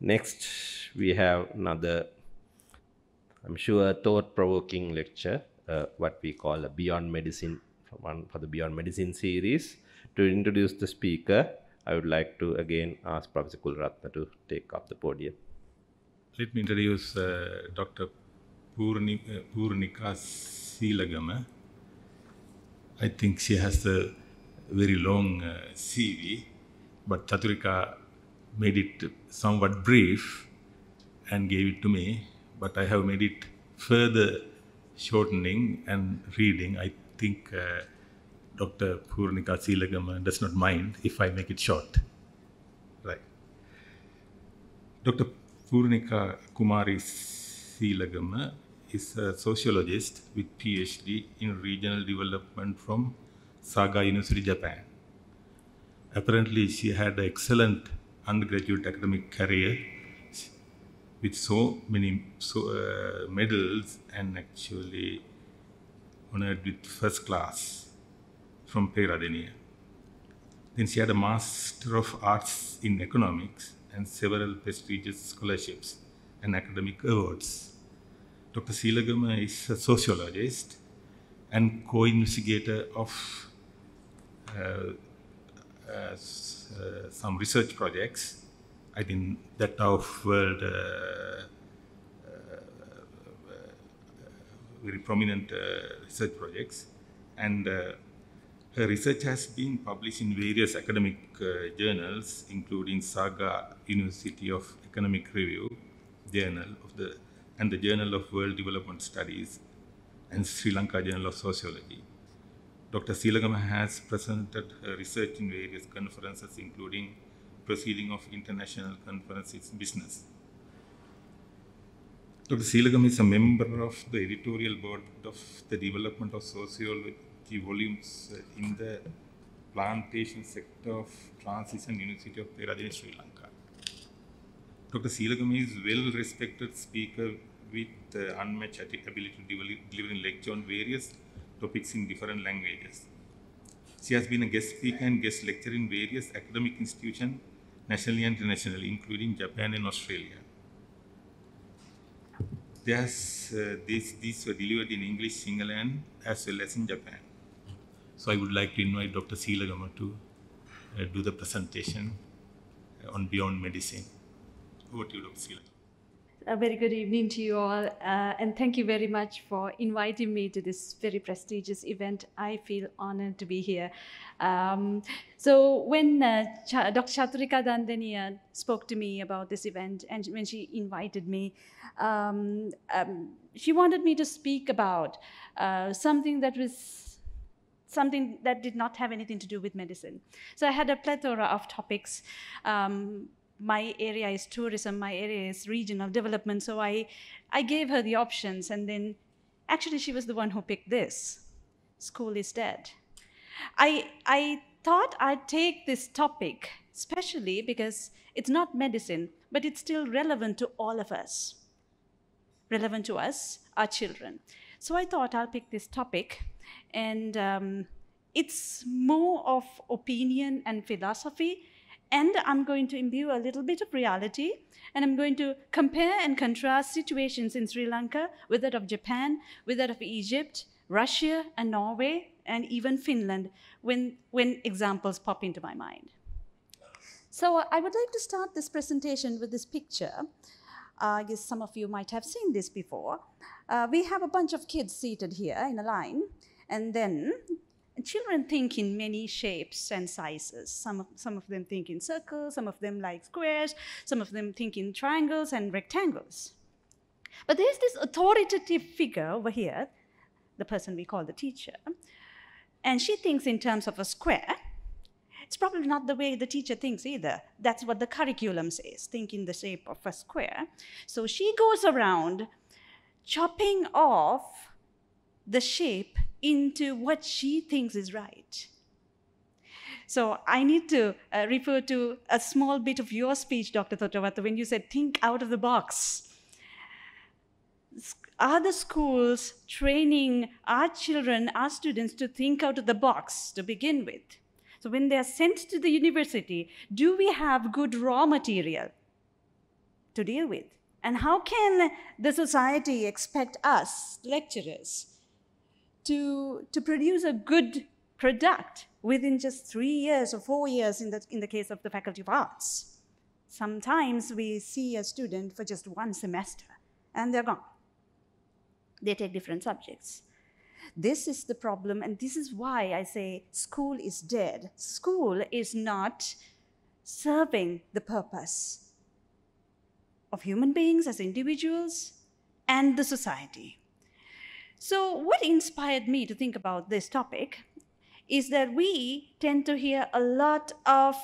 Next, we have another, I'm sure, thought-provoking lecture, what we call a Beyond Medicine, for the Beyond Medicine series. To introduce the speaker, I would like to again ask Professor Kulratna to take up the podium. Let me introduce Dr. Purnika Seelagama. I think she has a very long CV, but Chaturika made it somewhat brief and gave it to me, but I have made it further shortening and reading. I think Dr. Purnika Seelagama does not mind if I make it short. Right. Dr. Purnika Kumari Seelagama is a sociologist with PhD in regional development from Saga University, Japan. Apparently, she had an excellent undergraduate academic career with so many medals and actually honored with first class from Peradeniya. Then she had a Master of Arts in Economics and several prestigious scholarships and academic awards. Dr. Seelagama is a sociologist and co-investigator of some research projects. I think that of world very prominent research projects, and her research has been published in various academic journals, including Saga University of Economic Review Journal and the Journal of World Development Studies and Sri Lanka Journal of Sociology. Dr. Seelagama has presented her research in various conferences, including Proceeding of International Conferences in Business. Dr. Seelagama is a member of the editorial board of the Development of Sociology volumes in the plantation sector of Transition University of Peradeniya, Sri Lanka. Dr. Seelagama is a well-respected speaker with unmatched ability to deliver lecture on various topics in different languages. She has been a guest speaker and guest lecturer in various academic institutions, nationally and internationally, including Japan and Australia. These were delivered in English, Singaland, as well as in Japan. So I would like to invite Dr. Seelagama to do the presentation on Beyond Medicine. Over to you, Dr. Seelagama. A very good evening to you all, and thank you very much for inviting me to this very prestigious event. I feel honored to be here. So when Dr. Chaturika Dandaniya spoke to me about this event, and when she invited me, she wanted me to speak about something that did not have anything to do with medicine. So I had a plethora of topics. My area is tourism, my area is regional development, so I gave her the options, and then actually she was the one who picked this. School is dead. I thought I'd take this topic, especially because it's not medicine, but it's still relevant to all of us. Relevant to us, our children. So I thought I'll pick this topic, and it's more of opinion and philosophy, and I'm going to imbue a little bit of reality, and I'm going to compare and contrast situations in Sri Lanka with that of Japan, with that of Egypt, Russia, and Norway, and even Finland, when examples pop into my mind. So I would like to start this presentation with this picture. I guess some of you might have seen this before. We have a bunch of kids seated here in a line, and then children think in many shapes and sizes. Some of them think in circles, some of them like squares, some of them think in triangles and rectangles. But there's this authoritative figure over here, the person we call the teacher, and she thinks in terms of a square. It's probably not the way the teacher thinks either. That's what the curriculum says, think in the shape of a square. So she goes around chopping off the shape into what she thinks is right. So I need to refer to a small bit of your speech, Dr. Thotawatha, when you said, think out of the box. Are the schools training our children, our students, to think out of the box to begin with? So when they are sent to the university, do we have good raw material? to deal with? And how can the society expect us, lecturers, to produce a good product within just 3 years or 4 years in the case of the Faculty of Arts? Sometimes we see a student for just 1 semester and they're gone. They take different subjects. This is the problem, and this is why I say school is dead. School is not serving the purpose of human beings as individuals and the society. So what inspired me to think about this topic is that we tend to hear a lot of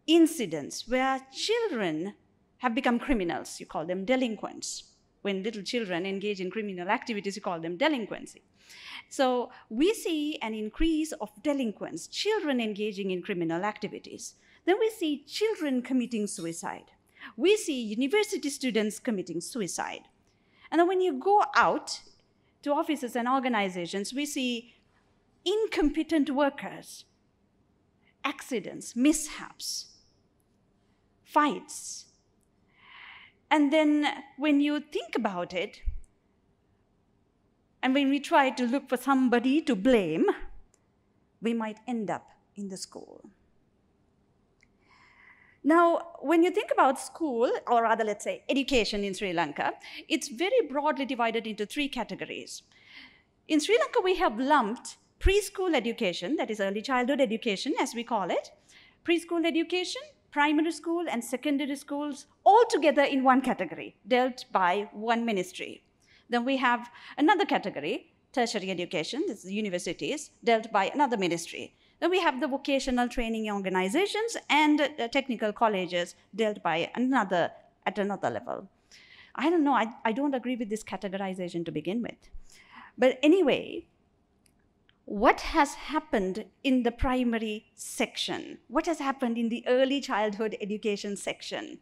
incidents where children have become criminals. You call them delinquents. When little children engage in criminal activities, you call them delinquency. So we see an increase of delinquents, children engaging in criminal activities. Then we see children committing suicide. We see university students committing suicide. And then when you go out to offices and organizations, we see incompetent workers, accidents, mishaps, fights. And then when you think about it, and when we try to look for somebody to blame, we might end up in the school. Now, when you think about school, or rather, let's say, education in Sri Lanka, it's very broadly divided into 3 categories. In Sri Lanka, we have lumped preschool education, that is early childhood education, as we call it, preschool education, primary school, and secondary schools all together in one category, dealt by one ministry. Then we have another category, tertiary education, this is universities, dealt by another ministry. Then we have the vocational training organizations and technical colleges dealt by at another level. I don't know, I don't agree with this categorization to begin with. But anyway, what has happened in the primary section? What has happened in the early childhood education section?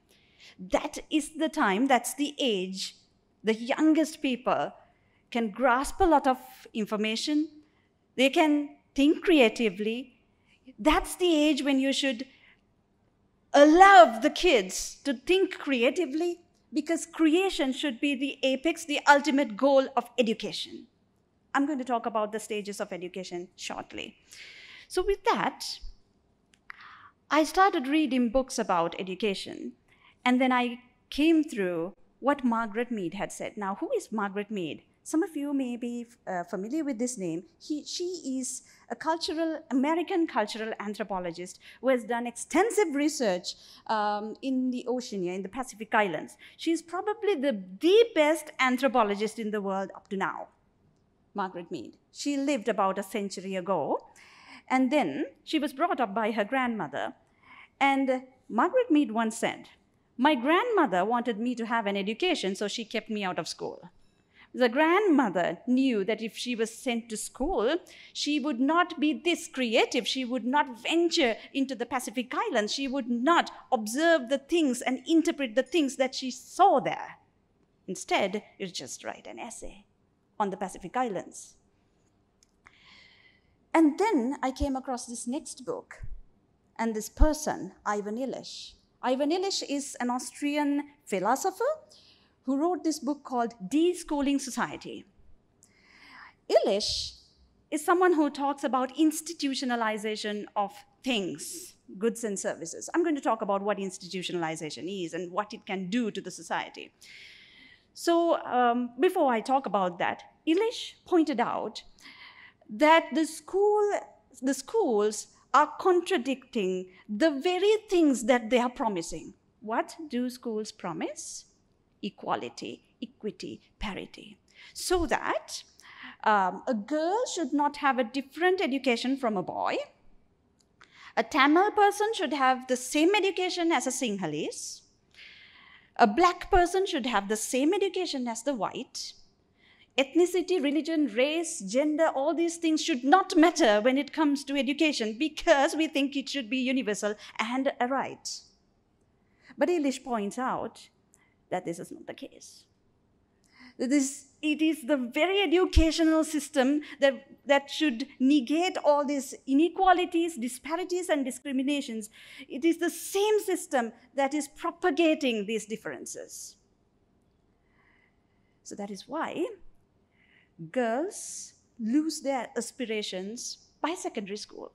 That is the time, that's the age, the youngest people can grasp a lot of information. They can think creatively. That's the age when you should allow the kids to think creatively, because creation should be the apex, the ultimate goal of education. I'm going to talk about the stages of education shortly. So with that, I started reading books about education, and then I came through what Margaret Mead had said. Now, who is Margaret Mead? Some of you may be familiar with this name. She is a American cultural anthropologist who has done extensive research in the Oceania, in the Pacific Islands. She's probably the best anthropologist in the world up to now, Margaret Mead. She lived about a century ago, and then she was brought up by her grandmother. And Margaret Mead once said, "My grandmother wanted me to have an education, so she kept me out of school." The grandmother knew that if she was sent to school, she would not be this creative. She would not venture into the Pacific Islands. She would not observe the things and interpret the things that she saw there. Instead, you just write an essay on the Pacific Islands. And then I came across this next book, and this person, Ivan Illich. Ivan Illich is an Austrian philosopher who wrote this book called Deschooling Society. Illich is someone who talks about institutionalization of things, goods and services. I'm going to talk about what institutionalization is and what it can do to the society. So before I talk about that, Illich pointed out that the schools are contradicting the very things that they are promising. What do schools promise? Equality, equity, parity. So that a girl should not have a different education from a boy. A Tamil person should have the same education as a Sinhalese. A black person should have the same education as the white. Ethnicity, religion, race, gender, all these things should not matter when it comes to education, because we think it should be universal and a right. But Illich points out that this is not the case. It is the very educational system that should negate all these inequalities, disparities, and discriminations. It is the same system that is propagating these differences. So that is why girls lose their aspirations by secondary school.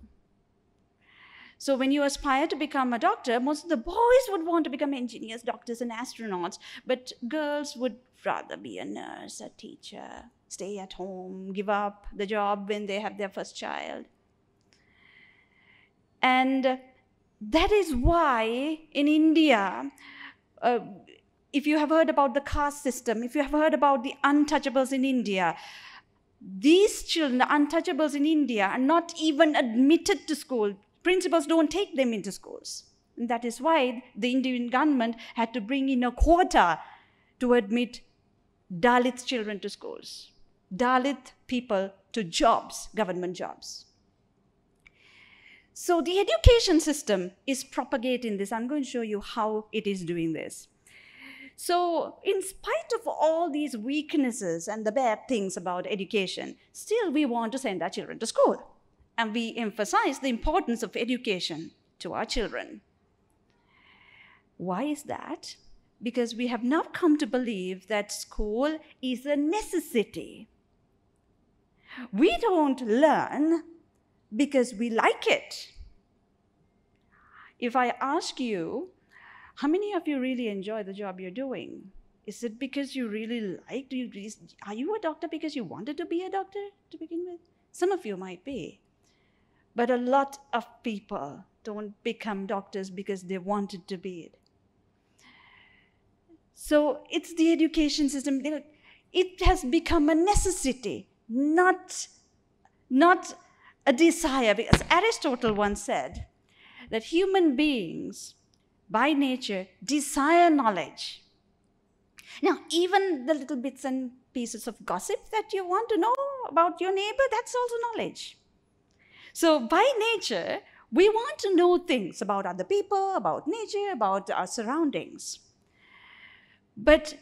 So when you aspire to become a doctor, most of the boys would want to become engineers, doctors, and astronauts, but girls would rather be a nurse, a teacher, stay at home, give up the job when they have their first child. And that is why in India, if you have heard about the caste system, if you have heard about the untouchables in India, these children, the untouchables in India, are not even admitted to school. Principals don't take them into schools. And that is why the Indian government had to bring in a quota to admit Dalit children to schools, Dalit people to jobs, government jobs. So the education system is propagating this. I'm going to show you how it is doing this. So in spite of all these weaknesses and the bad things about education, still we want to send our children to school. And we emphasize the importance of education to our children. Why is that? Because we have now come to believe that school is a necessity. We don't learn because we like it. If I ask you, how many of you really enjoy the job you're doing? Is it because you really like it? Are you a doctor because you wanted to be a doctor to begin with? Some of you might be. But a lot of people don't become doctors because they wanted to be it. So it's the education system. It has become a necessity, not a desire. Because Aristotle once said that human beings, by nature, desire knowledge. Now, even the little bits and pieces of gossip that you want to know about your neighbor, that's also knowledge. So by nature, we want to know things about other people, about nature, about our surroundings. But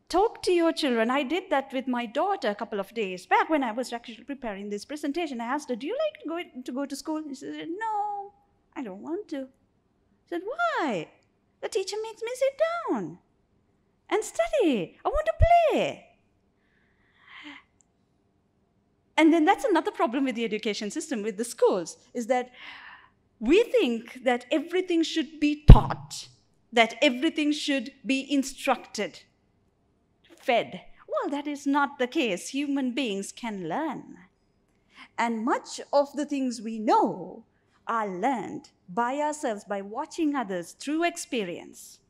talk to your children. I did that with my daughter a couple of days back when I was actually preparing this presentation. I asked her, do you like to go to school? She said, no, I don't want to. I said, why? The teacher makes me sit down and study. I want to play. And then that's another problem with the education system, with the schools, is that we think that everything should be taught, that everything should be instructed, fed. Well, that is not the case. Human beings can learn. And much of the things we know are learned by ourselves, by watching others through experience.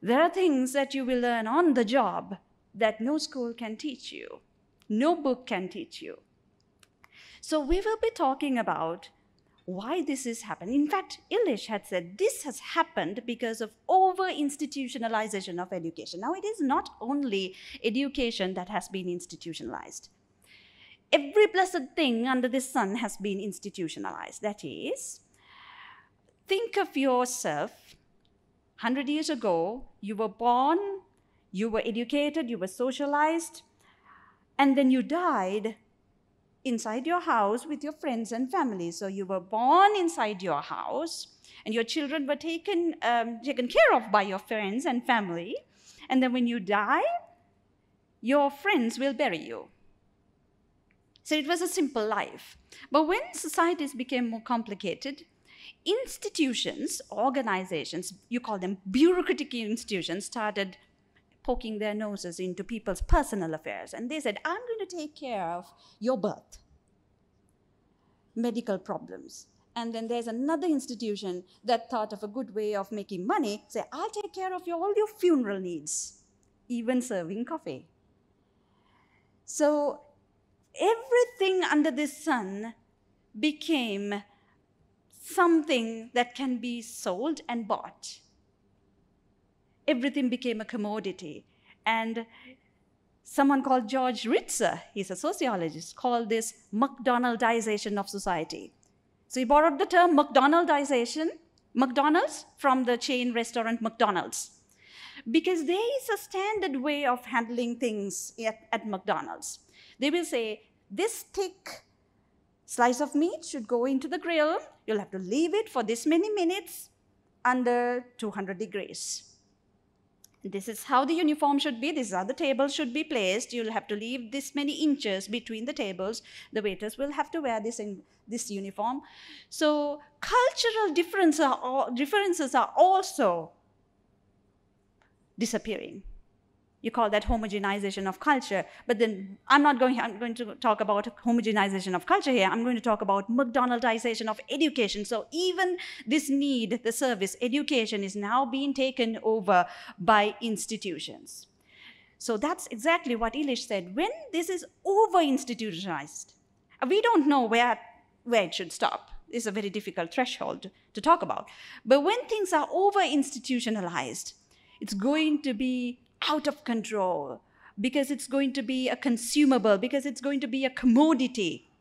There are things that you will learn on the job that no school can teach you. No book can teach you. So we will be talking about why this is happening. In fact, Illich had said this has happened because of over-institutionalization of education. Now, it is not only education that has been institutionalized. Every blessed thing under the sun has been institutionalized. That is, think of yourself 100 years ago. You were born, you were educated, you were socialized, and then you died inside your house with your friends and family. So you were born inside your house, and your children were taken care of by your friends and family. And then when you die, your friends will bury you. So it was a simple life. But when societies became more complicated, institutions, organizations, you call them bureaucratic institutions, started poking their noses into people's personal affairs. And they said, I'm going to take care of your birth, medical problems. And then there's another institution that thought of a good way of making money, say, I'll take care of all your funeral needs, even serving coffee. So everything under the sun became something that can be sold and bought. Everything became a commodity. And someone called George Ritzer, he's a sociologist, called this McDonaldization of society. So he borrowed the term McDonaldization, McDonald's, from the chain restaurant McDonald's. Because there is a standard way of handling things at McDonald's. They will say, this thick slice of meat should go into the grill. You'll have to leave it for this many minutes under 200 degrees. This is how the uniform should be. This is how the table should be placed. You'll have to leave this many inches between the tables. The waiters will have to wear this uniform. So cultural differences are also disappearing. You call that homogenization of culture. But then I'm going to talk about homogenization of culture here. I'm going to talk about McDonaldization of education. So even this need, the service, education is now being taken over by institutions. So that's exactly what Elish said. When this is over-institutionalized, we don't know where it should stop. It's a very difficult threshold to talk about. But when things are over-institutionalized, it's going to be out of control, because it's going to be a consumable, because it's going to be a commodity.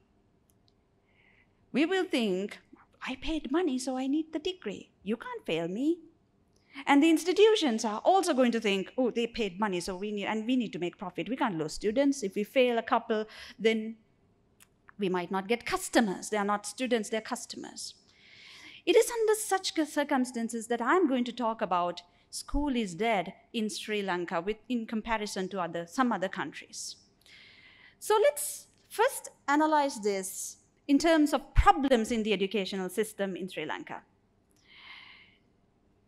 We will think, I paid money, so I need the degree. You can't fail me. And the institutions are also going to think, oh, they paid money, so we need to make profit. We can't lose students. If we fail a couple, then we might not get customers. They are not students, they're customers. It is under such circumstances that I'm going to talk about school is dead in Sri Lanka in comparison to some other countries. So let's first analyze this in terms of problems in the educational system in Sri Lanka.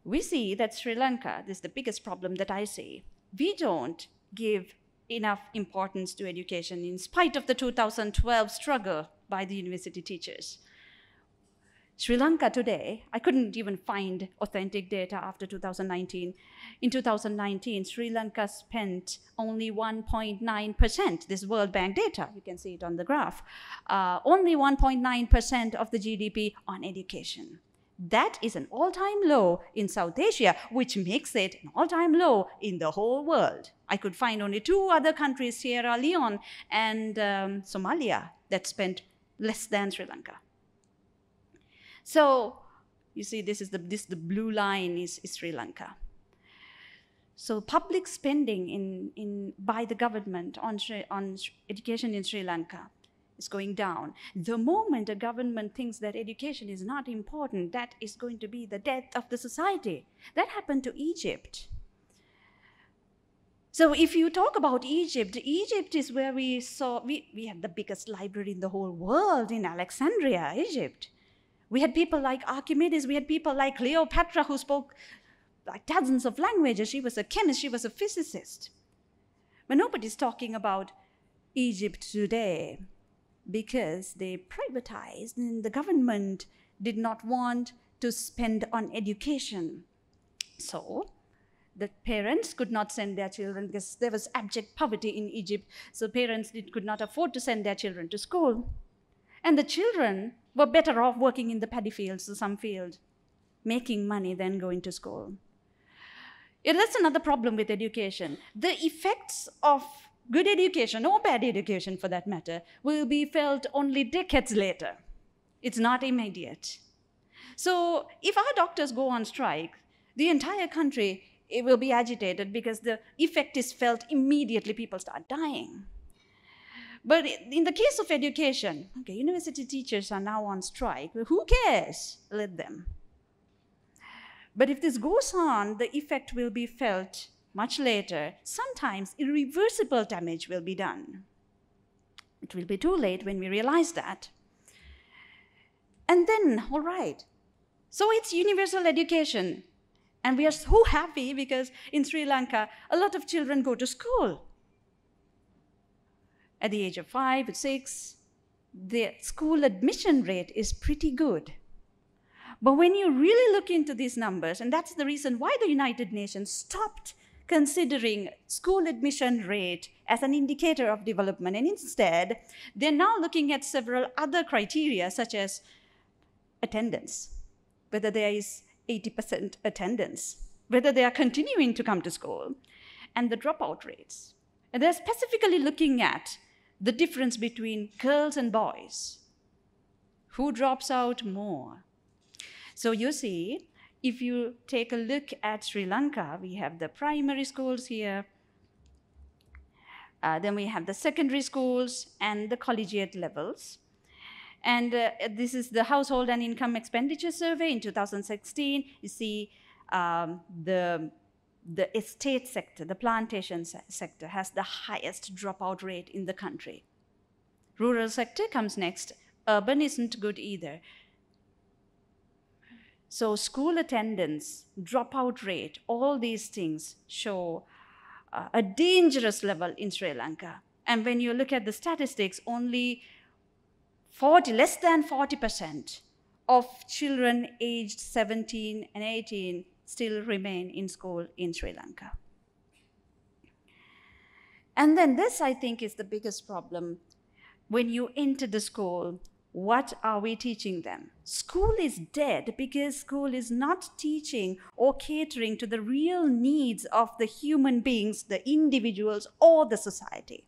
We see that Sri Lanka, this is the biggest problem that I see, we don't give enough importance to education in spite of the 2012 struggle by the university teachers. Sri Lanka today, I couldn't even find authentic data after 2019. In 2019, Sri Lanka spent only 1.9%. This World Bank data, you can see it on the graph. Only 1.9% of the GDP on education. That is an all-time low in South Asia, which makes it an all-time low in the whole world. I could find only 2 other countries, Sierra Leone and Somalia, that spent less than Sri Lanka. So you see, the blue line is Sri Lanka. So public spending by the government on education in Sri Lanka is going down. The moment a government thinks that education is not important, that is going to be the death of the society. That happened to Egypt. So if you talk about Egypt, Egypt is where we had the biggest library in the whole world in Alexandria, Egypt. We had people like Archimedes, we had people like Cleopatra who spoke like dozens of languages. She was a chemist, she was a physicist. But nobody's talking about Egypt today because they privatized and the government did not want to spend on education. So the parents could not send their children because there was abject poverty in Egypt. So parents could not afford to send their children to school. And the children were better off working in the paddy fields or some field, making money than going to school. That's another problem with education. The effects of good education, or bad education for that matter, will be felt only decades later. It's not immediate. So if our doctors go on strike, the entire country will be agitated because the effect is felt immediately. People start dying. But in the case of education, okay, university teachers are now on strike. Well, who cares? Let them. But if this goes on, the effect will be felt much later. Sometimes irreversible damage will be done. It will be too late when we realize that. And then, all right, so it's universal education. And we are so happy because in Sri Lanka, a lot of children go to school. At the age of 5 or 6, the school admission rate is pretty good. But when you really look into these numbers, and that's the reason why the United Nations stopped considering school admission rate as an indicator of development, and instead, they're now looking at several other criteria, such as attendance, whether there is 80% attendance, whether they are continuing to come to school, and the dropout rates. And they're specifically looking at the difference between girls and boys. Who drops out more? So you see, if you take a look at Sri Lanka, we have the primary schools here, then we have the secondary schools and the collegiate levels. And this is the Household and Income Expenditure Survey in 2016. You see the estate sector, the plantation sector has the highest dropout rate in the country. Rural sector comes next. Urban isn't good either. So school attendance, dropout rate, all these things show a dangerous level in Sri Lanka. And when you look at the statistics, only less than 40% of children aged 17 and 18 still remain in school in Sri Lanka. And then this, I think, is the biggest problem. When you enter the school, what are we teaching them? School is dead because school is not teaching or catering to the real needs of the human beings, the individuals, or the society.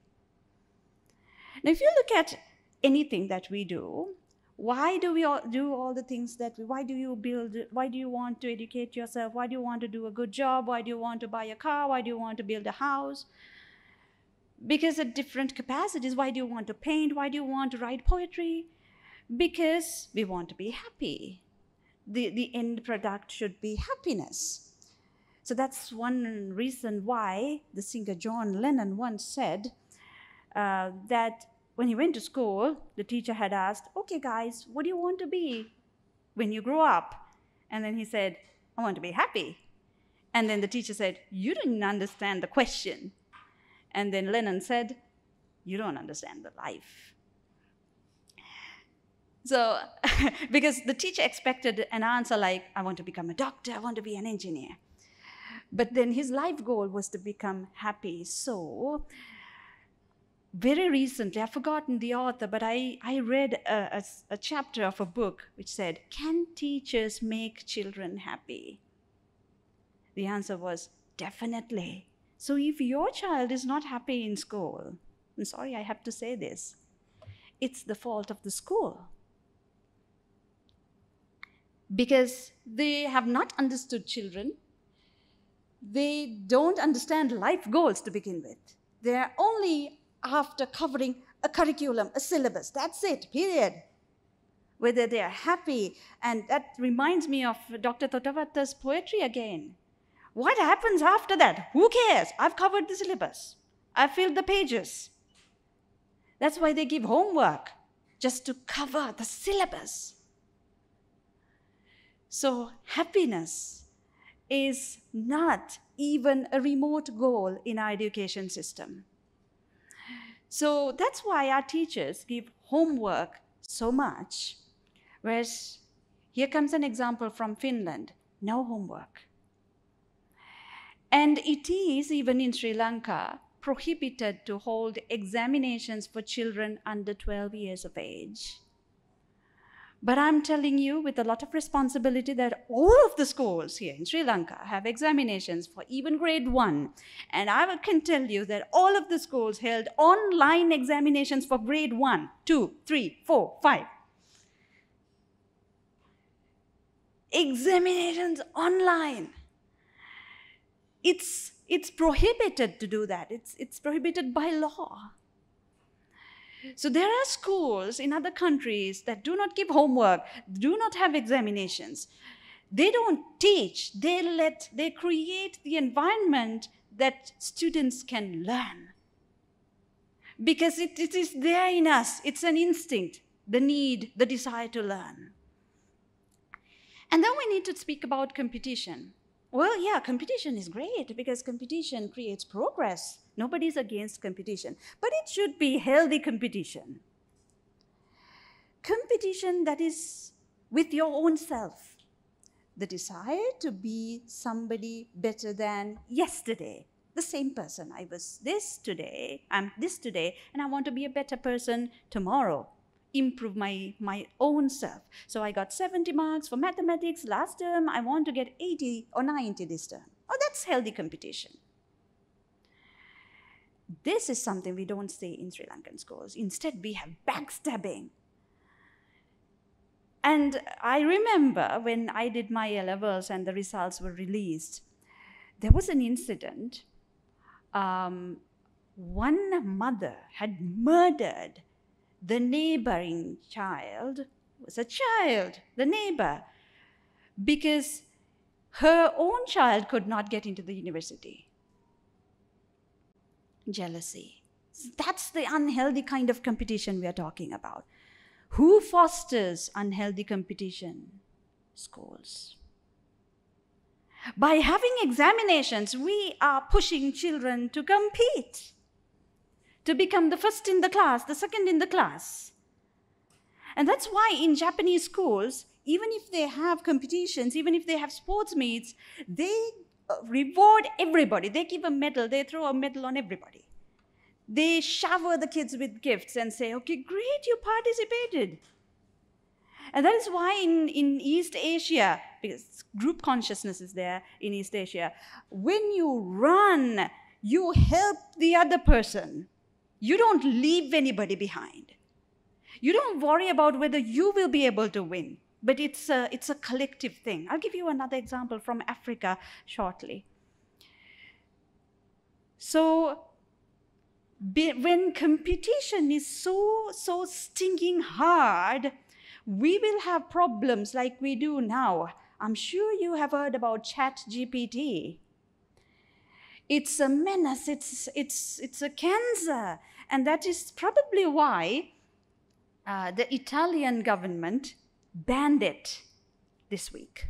Now, if you look at anything that we do, why do we do all the things that why do you want to educate yourself? Why do you want to do a good job? Why do you want to buy a car? Why do you want to build a house? Because at different capacities. Why do you want to paint? Why do you want to write poetry? Because we want to be happy. The end product should be happiness. So that's one reason why the singer John Lennon once said that when he went to school, the teacher had asked, okay guys, what do you want to be when you grow up? And then he said, I want to be happy. And then the teacher said, you didn't understand the question. And then Lennon said, you don't understand the life. So, because the teacher expected an answer like, I want to become a doctor, I want to be an engineer. But then his life goal was to become happy. So, very recently, I've forgotten the author, but I read a chapter of a book which said, can teachers make children happy? The answer was, definitely. So if your child is not happy in school, I'm sorry, I have to say this, it's the fault of the school. Because they have not understood children. They don't understand life goals to begin with. They're only after covering a curriculum, a syllabus. That's it, period. Whether they are happy. And that reminds me of Dr. Thotavatta's poetry again. What happens after that? Who cares? I've covered the syllabus. I've filled the pages. That's why they give homework, just to cover the syllabus. So happiness is not even a remote goal in our education system. So that's why our teachers give homework so much. Whereas here comes an example from Finland, no homework. And it is, even in Sri Lanka, prohibited to hold examinations for children under 12 years of age. But I'm telling you with a lot of responsibility that all of the schools here in Sri Lanka have examinations for even grade 1. And I can tell you that all of the schools held online examinations for grade 1, 2, 3, 4, 5. Examinations online. It's prohibited to do that. It's prohibited by law. So there are schools in other countries that do not give homework, do not have examinations. They don't teach. They create the environment that students can learn. Because it is there in us. It's an instinct, the need, the desire to learn. And then we need to speak about competition. Well, yeah, competition is great because competition creates progress. Nobody's against competition, but it should be healthy competition. Competition that is with your own self. The desire to be somebody better than yesterday. The same person. I was this today, I'm this today, and I want to be a better person tomorrow. Improve my own self. So I got 70 marks for mathematics last term. I want to get 80 or 90 this term. Oh, that's healthy competition. This is something we don't see in Sri Lankan schools. Instead, we have backstabbing. And I remember when I did my A-levels and the results were released, there was an incident. One mother had murdered the neighboring child, was a child, the neighbor, because her own child could not get into the university. Jealousy. That's the unhealthy kind of competition we are talking about. Who fosters unhealthy competition? Schools. By having examinations, we are pushing children to compete, to become the first in the class, the second in the class. And that's why in Japanese schools, even if they have competitions, even if they have sports meets, they reward everybody. They give a medal, they throw a medal on everybody. They shower the kids with gifts and say, okay, great, you participated. And that is why in East Asia, because group consciousness is there in East Asia, when you run, you help the other person. You don't leave anybody behind. You don't worry about whether you will be able to win, but it's a collective thing. I'll give you another example from Africa shortly. So, when competition is so stinging hard, we will have problems like we do now. I'm sure you have heard about ChatGPT. It's a menace, it's a cancer. And that is probably why the Italian government banned it this week.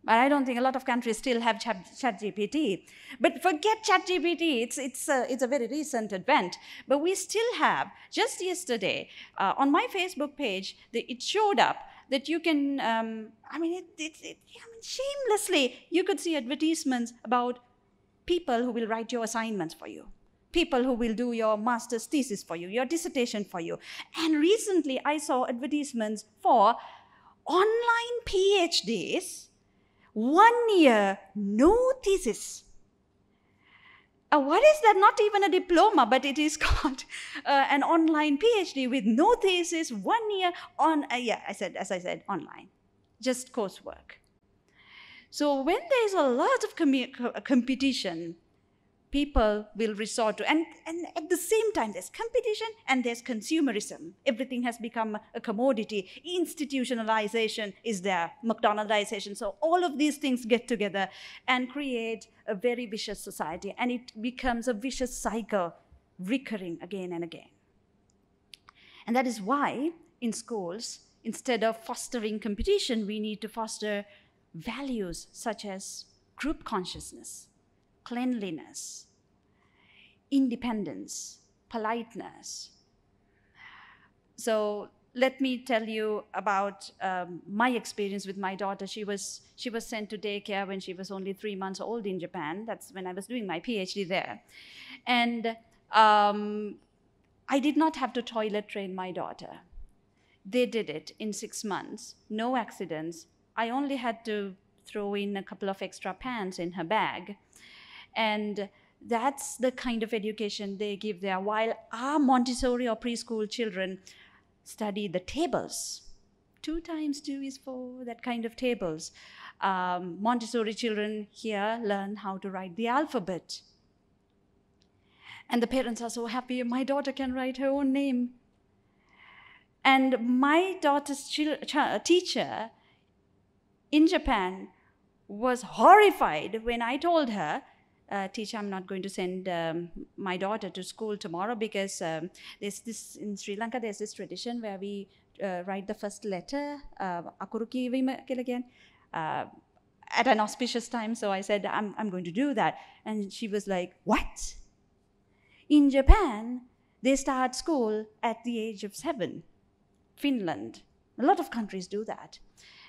But I don't think a lot of countries still have ChatGPT. But forget ChatGPT, it's a very recent event. But we still have, just yesterday, on my Facebook page, it showed up that you can, shamelessly, you could see advertisements about people who will write your assignments for you, people who will do your master's thesis for you, your dissertation for you. And recently I saw advertisements for online PhDs, 1 year, no thesis. What is that? Not even a diploma, but it is called an online PhD with no thesis, 1 year on, as I said, online, just coursework. So when there's a lot of competition, people will resort to, and at the same time, there's competition and there's consumerism. Everything has become a commodity. Institutionalization is there, McDonaldization. So all of these things get together and create a very vicious society, and it becomes a vicious cycle, recurring again and again. And that is why in schools, instead of fostering competition, we need to foster values such as group consciousness, cleanliness, independence, politeness. So let me tell you about my experience with my daughter. She was sent to daycare when she was only 3 months old in Japan. That's when I was doing my PhD there. And I did not have to toilet train my daughter. They did it in 6 months, no accidents. I only had to throw in a couple of extra pants in her bag. And that's the kind of education they give there, while our Montessori or preschool children study the tables. 2 times 2 is 4, that kind of tables. Montessori children here learn how to write the alphabet. And the parents are so happy, my daughter can write her own name. And my daughter's teacher in Japan was horrified when I told her, teacher, I'm not going to send my daughter to school tomorrow because there's this, in Sri Lanka, there's this tradition where we write the first letter, akuru kiwima kila again, at an auspicious time. So I said, I'm going to do that. And she was like, what? In Japan, they start school at the age of 7. Finland, a lot of countries do that.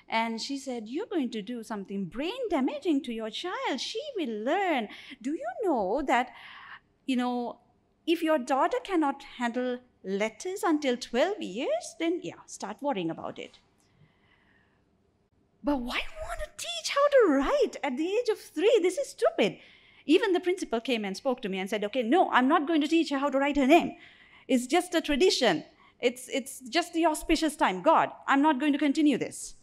And she said, you're going to do something brain damaging to your child. She will learn. Do you know that, if your daughter cannot handle letters until 12 years, then start worrying about it. But why want to teach how to write at the age of 3? This is stupid. Even the principal came and spoke to me and said, okay, no, I'm not going to teach her how to write her name. It's just a tradition. It's just the auspicious time. God, I'm not going to continue this.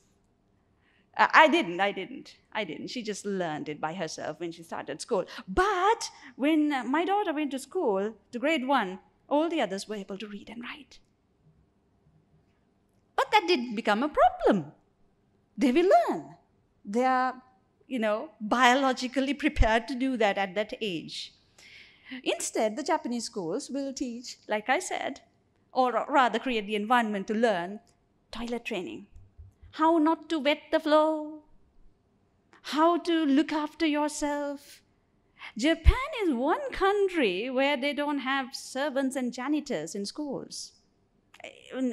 I didn't. She just learned it by herself when she started school. But when my daughter went to school, to grade 1, all the others were able to read and write. But that didn't become a problem. They will learn. They are, biologically prepared to do that at that age. Instead, the Japanese schools will teach, like I said, or rather create the environment to learn toilet training. How not to wet the floor, how to look after yourself. Japan is one country where they don't have servants and janitors in schools.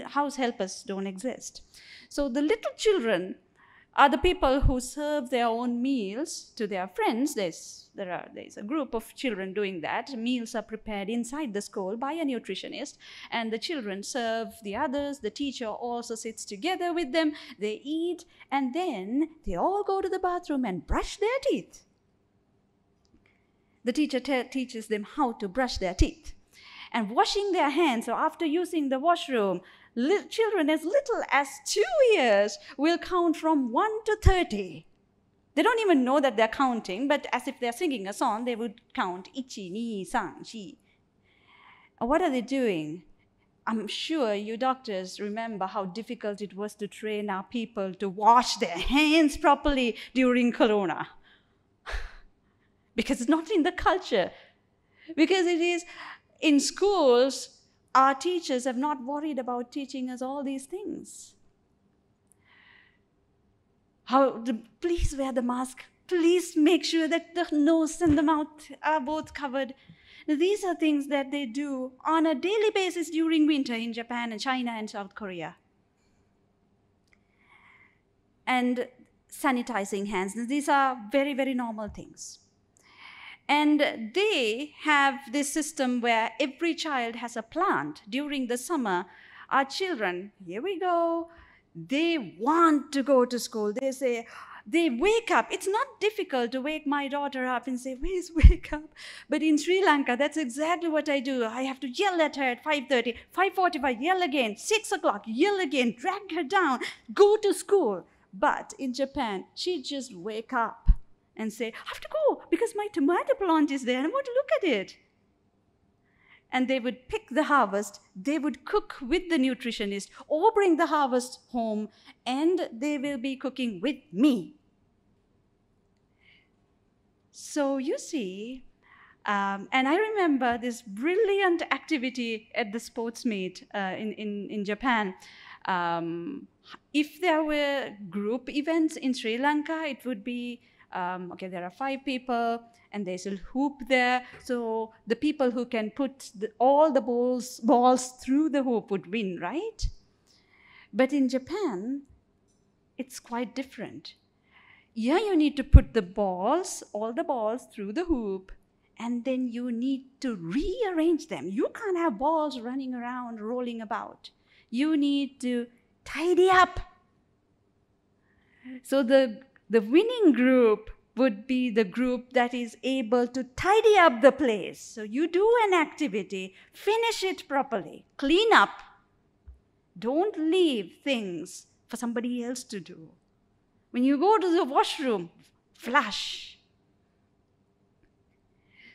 House helpers don't exist. So the little children are the people who serve their own meals to their friends. There's a group of children doing that. Meals are prepared inside the school by a nutritionist, and the children serve the others. The teacher also sits together with them. They eat, and then they all go to the bathroom and brush their teeth. The teacher teaches them how to brush their teeth. And washing their hands, so after using the washroom, children as little as 2 years will count from 1 to 30. They don't even know that they're counting, but as if they're singing a song, they would count 1, 2, 3, 4. What are they doing? I'm sure you doctors remember how difficult it was to train our people to wash their hands properly during Corona. Because it's not in the culture. Because it is in schools, our teachers have not worried about teaching us all these things. Please wear the mask. Please make sure that the nose and the mouth are both covered. These are things that they do on a daily basis during winter in Japan and China and South Korea. And sanitizing hands. These are very, very normal things. And they have this system where every child has a plant. During the summer, our children, here we go, they want to go to school. They say, they wake up. It's not difficult to wake my daughter up and say, "Where's wake up?" But in Sri Lanka, that's exactly what I do. I have to yell at her at 5:30, 5:45, yell again, 6 o'clock, yell again, drag her down, go to school. But in Japan, she'd just wake up and say, "I have to go because my tomato plant is there and I want to look at it." And they would pick the harvest, they would cook with the nutritionist or bring the harvest home, and they will be cooking with me. So you see, and I remember this brilliant activity at the sports meet in Japan. If there were group events in Sri Lanka, it would be, there are 5 people, and there's a hoop there. So the people who can put all the balls through the hoop would win, right? But in Japan, it's quite different. Yeah, you need to put all the balls through the hoop, and then you need to rearrange them. You can't have balls running around, rolling about. You need to tidy up. So the winning group would be the group that is able to tidy up the place. So you do an activity, finish it properly, clean up. Don't leave things for somebody else to do. When you go to the washroom, flush.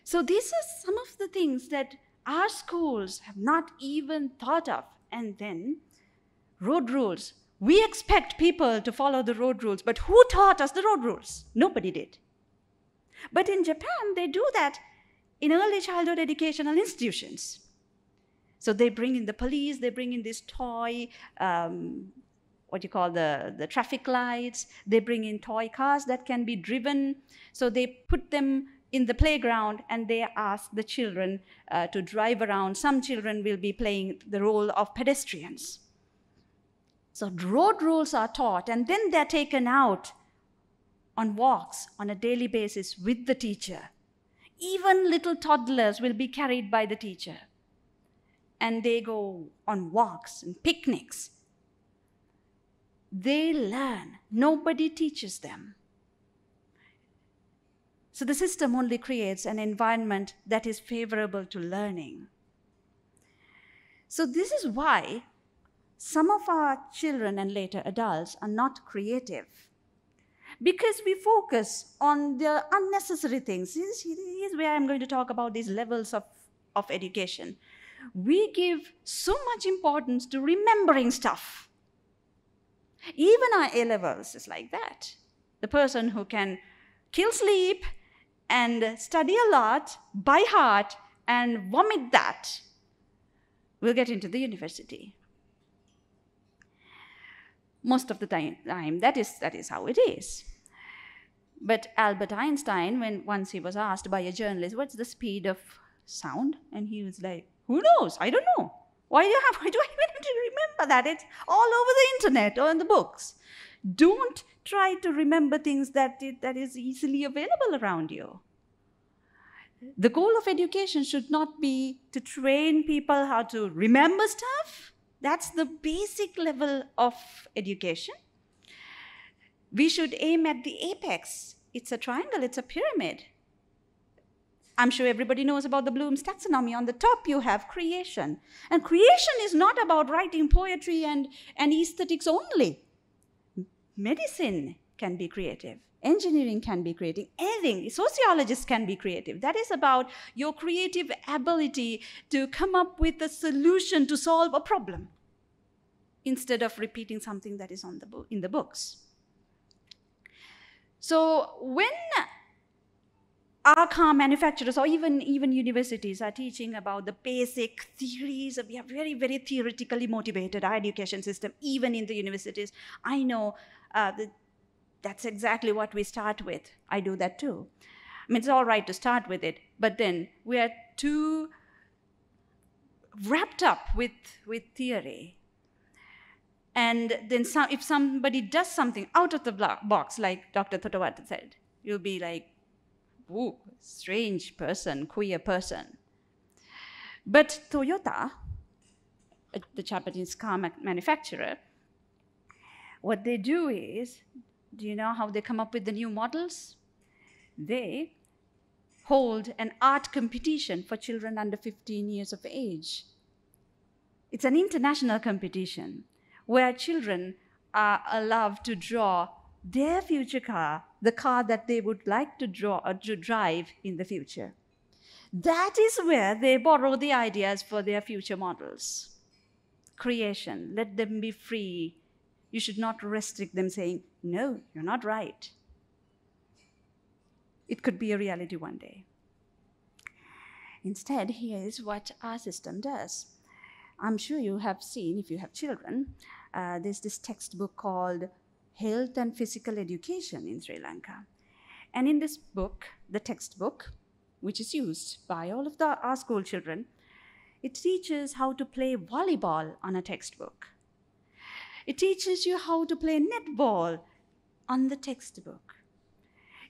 So these are some of the things that our schools have not even thought of. And then road rules. We expect people to follow the road rules, but who taught us the road rules? Nobody did. But in Japan, they do that in early childhood educational institutions. So they bring in the police, they bring in this toy, the traffic lights, they bring in toy cars that can be driven. So they put them in the playground and they ask the children to drive around. Some children will be playing the role of pedestrians. So road rules are taught, and then they're taken out on walks on a daily basis with the teacher. Even little toddlers will be carried by the teacher. And they go on walks and picnics. They learn. Nobody teaches them. So the system only creates an environment that is favorable to learning. So this is why some of our children and later adults are not creative because we focus on the unnecessary things. Here's where I'm going to talk about these levels of education. We give so much importance to remembering stuff. Even our A-levels is like that. The person who can kill sleep and study a lot by heart and vomit that will get into the university. Most of the time, that is how it is. But Albert Einstein, once he was asked by a journalist, what's the speed of sound? And he was like, who knows? I don't know. Why do I even have to remember that? It's all over the internet or in the books. Don't try to remember things that is easily available around you. The goal of education should not be to train people how to remember stuff. That's the basic level of education. We should aim at the apex. It's a triangle, it's a pyramid. I'm sure everybody knows about the Bloom's taxonomy. On the top, you have creation. And creation is not about writing poetry and aesthetics only. Medicine can be creative. Engineering can be creative. Anything. Sociologists can be creative. That is about your creative ability to come up with a solution to solve a problem instead of repeating something that is in the books. So when our car manufacturers or even universities are teaching about the basic theories, we are very, very theoretically motivated, our education system, even in the universities. I know that's exactly what we start with. I do that too. I mean, it's all right to start with it, but then we are too wrapped up with theory. And then if somebody does something out of the box, like Dr. Thotowat said, you'll be like, ooh, strange person, queer person. But Toyota, the Japanese car manufacturer, what they do is, do you know how they come up with the new models? They hold an art competition for children under 15 years of age. It's an international competition where children are allowed to draw their future car, the car that they would like to drive in the future. That is where they borrow the ideas for their future models. Creation, let them be free. You should not restrict them saying, no, you're not right. It could be a reality one day. Instead, here is what our system does. I'm sure you have seen, if you have children, there's this textbook called Health and Physical Education in Sri Lanka. And in this book, the textbook, which is used by all of our school children, it teaches how to play volleyball on a textbook. It teaches you how to play netball on the textbook.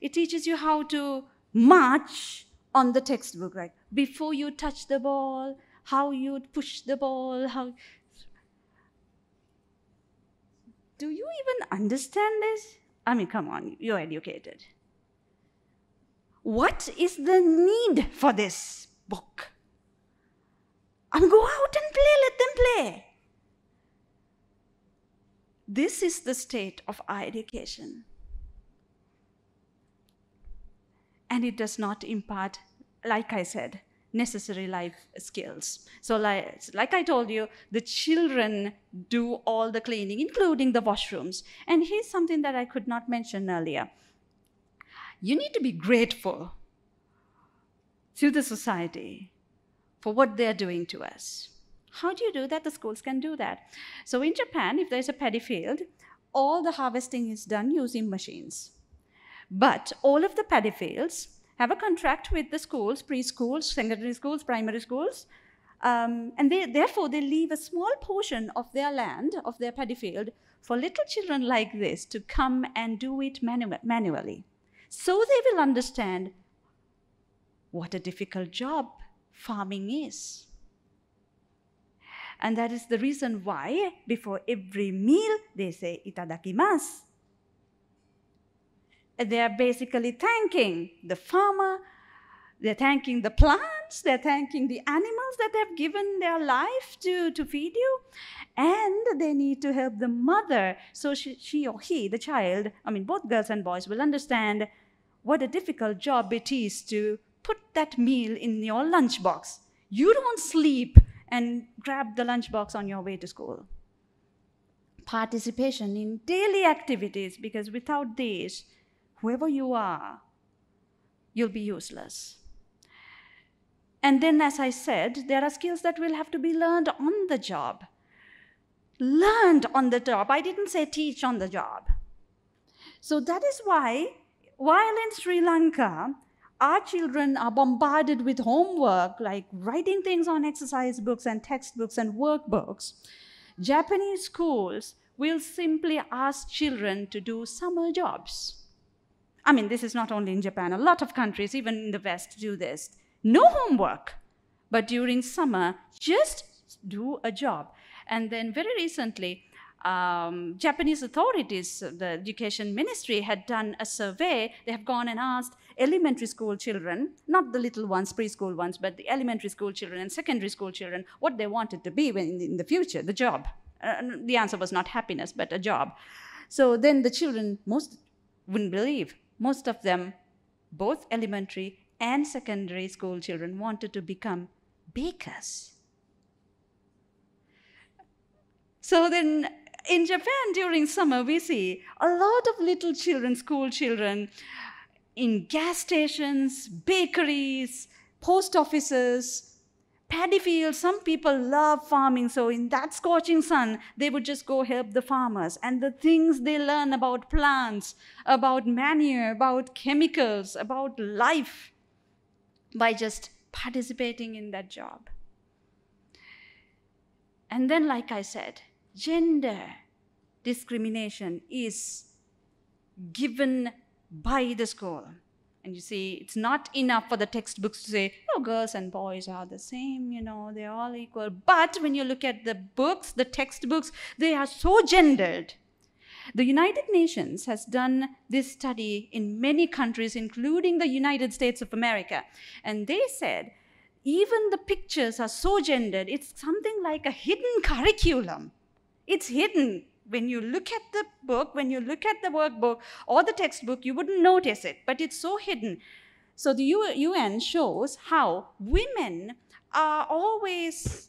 It teaches you how to march on the textbook, like before you touch the ball, how you push the ball, how... Do you even understand this? I mean, come on, you're educated. What is the need for this book? I mean, go out and play, let them play. This is the state of our education. And it does not impart, like I said, necessary life skills. So like I told you, the children do all the cleaning, including the washrooms. And here's something that I could not mention earlier. You need to be grateful to the society for what they're doing to us. How do you do that? The schools can do that. So in Japan, if there's a paddy field, all the harvesting is done using machines. But all of the paddy fields have a contract with the schools, preschools, secondary schools, primary schools, and therefore they leave a small portion of their land, of their paddy field, for little children like this to come and do it manually. So they will understand what a difficult job farming is. And that is the reason why before every meal they say itadakimasu. They are basically thanking the farmer, they're thanking the plant, parents, they're thanking the animals that have given their life to feed you, and they need to help the mother so she or he, the child, I mean both girls and boys, will understand what a difficult job it is to put that meal in your lunchbox. You don't sleep and grab the lunchbox on your way to school. Participation in daily activities, because without these, whoever you are, you'll be useless. And then, as I said, there are skills that will have to be learned on the job. Learned on the job. I didn't say teach on the job. So that is why, while in Sri Lanka, our children are bombarded with homework, like writing things on exercise books and textbooks and workbooks, Japanese schools will simply ask children to do summer jobs. I mean, this is not only in Japan. A lot of countries, even in the West, do this. No homework, but during summer, just do a job. And then very recently, Japanese authorities, the education ministry, had done a survey. They have gone and asked elementary school children, not the little ones, preschool ones, but the elementary school children and secondary school children, what they wanted to be in the future, the job. The answer was not happiness, but a job. So then the children, most wouldn't believe, most of them, both elementary and secondary school children, wanted to become bakers. So then in Japan during summer, we see a lot of little children, school children, in gas stations, bakeries, post offices, paddy fields. Some people love farming, so in that scorching sun, they would just go help the farmers. And the things they learn about plants, about manure, about chemicals, about life, by just participating in that job. And then, like I said, gender discrimination is given by the school. And you see, it's not enough for the textbooks to say, oh, girls and boys are the same, you know, they're all equal. But when you look at the books, the textbooks, they are so gendered. The United Nations has done this study in many countries, including the United States of America. And they said, even the pictures are so gendered, it's something like a hidden curriculum. It's hidden. When you look at the book, when you look at the workbook or the textbook, you wouldn't notice it, but it's so hidden. So the UN shows how women are always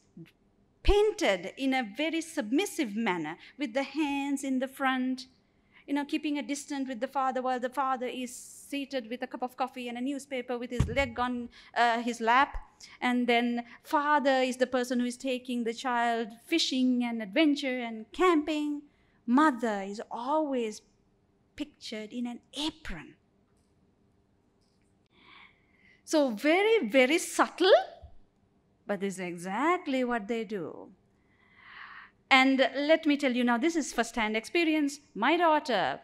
painted in a very submissive manner, with the hands in the front, you know, keeping a distance with the father while the father is seated with a cup of coffee and a newspaper with his leg on his lap. And then father is the person who is taking the child fishing and adventure and camping. Mother is always pictured in an apron. So very, very subtle, but this is exactly what they do. And let me tell you now, this is first-hand experience. My daughter,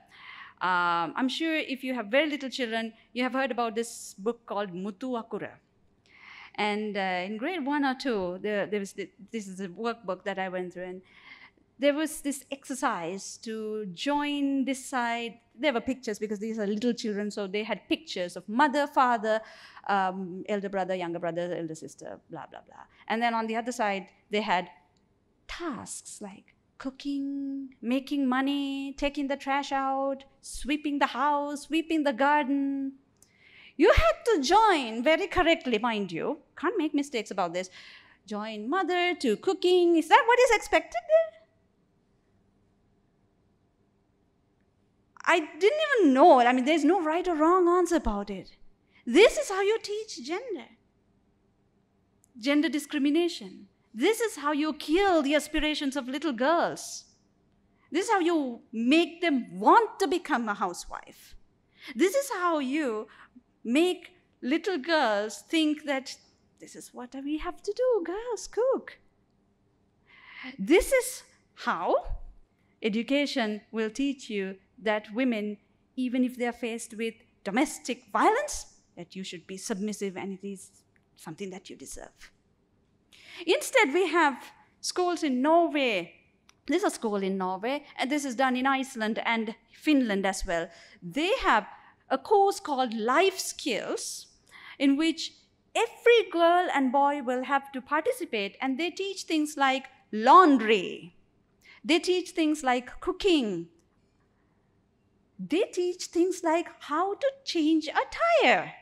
I'm sure if you have very little children, you have heard about this book called Muthu Akura. And in grade 1 or 2, this is a workbook that I went through, and there was this exercise to join this side. There were pictures because these are little children, so they had pictures of mother, father, elder brother, younger brother, elder sister, blah, blah, blah. And then on the other side, they had tasks like cooking, making money, taking the trash out, sweeping the house, sweeping the garden. You had to join very correctly, mind you. Can't make mistakes about this. Join mother to cooking. Is that what is expected there? I didn't even know. I mean, there's no right or wrong answer about it. This is how you teach gender. Gender discrimination. This is how you kill the aspirations of little girls. This is how you make them want to become a housewife. This is how you make little girls think that this is what we have to do, girls, cook. This is how education will teach you that women, even if they are faced with domestic violence, that you should be submissive and it is something that you deserve. Instead, we have schools in Norway. This is a school in Norway, and this is done in Iceland and Finland as well. They have a course called Life Skills, in which every girl and boy will have to participate, and they teach things like laundry. They teach things like cooking. They teach things like how to change a tire.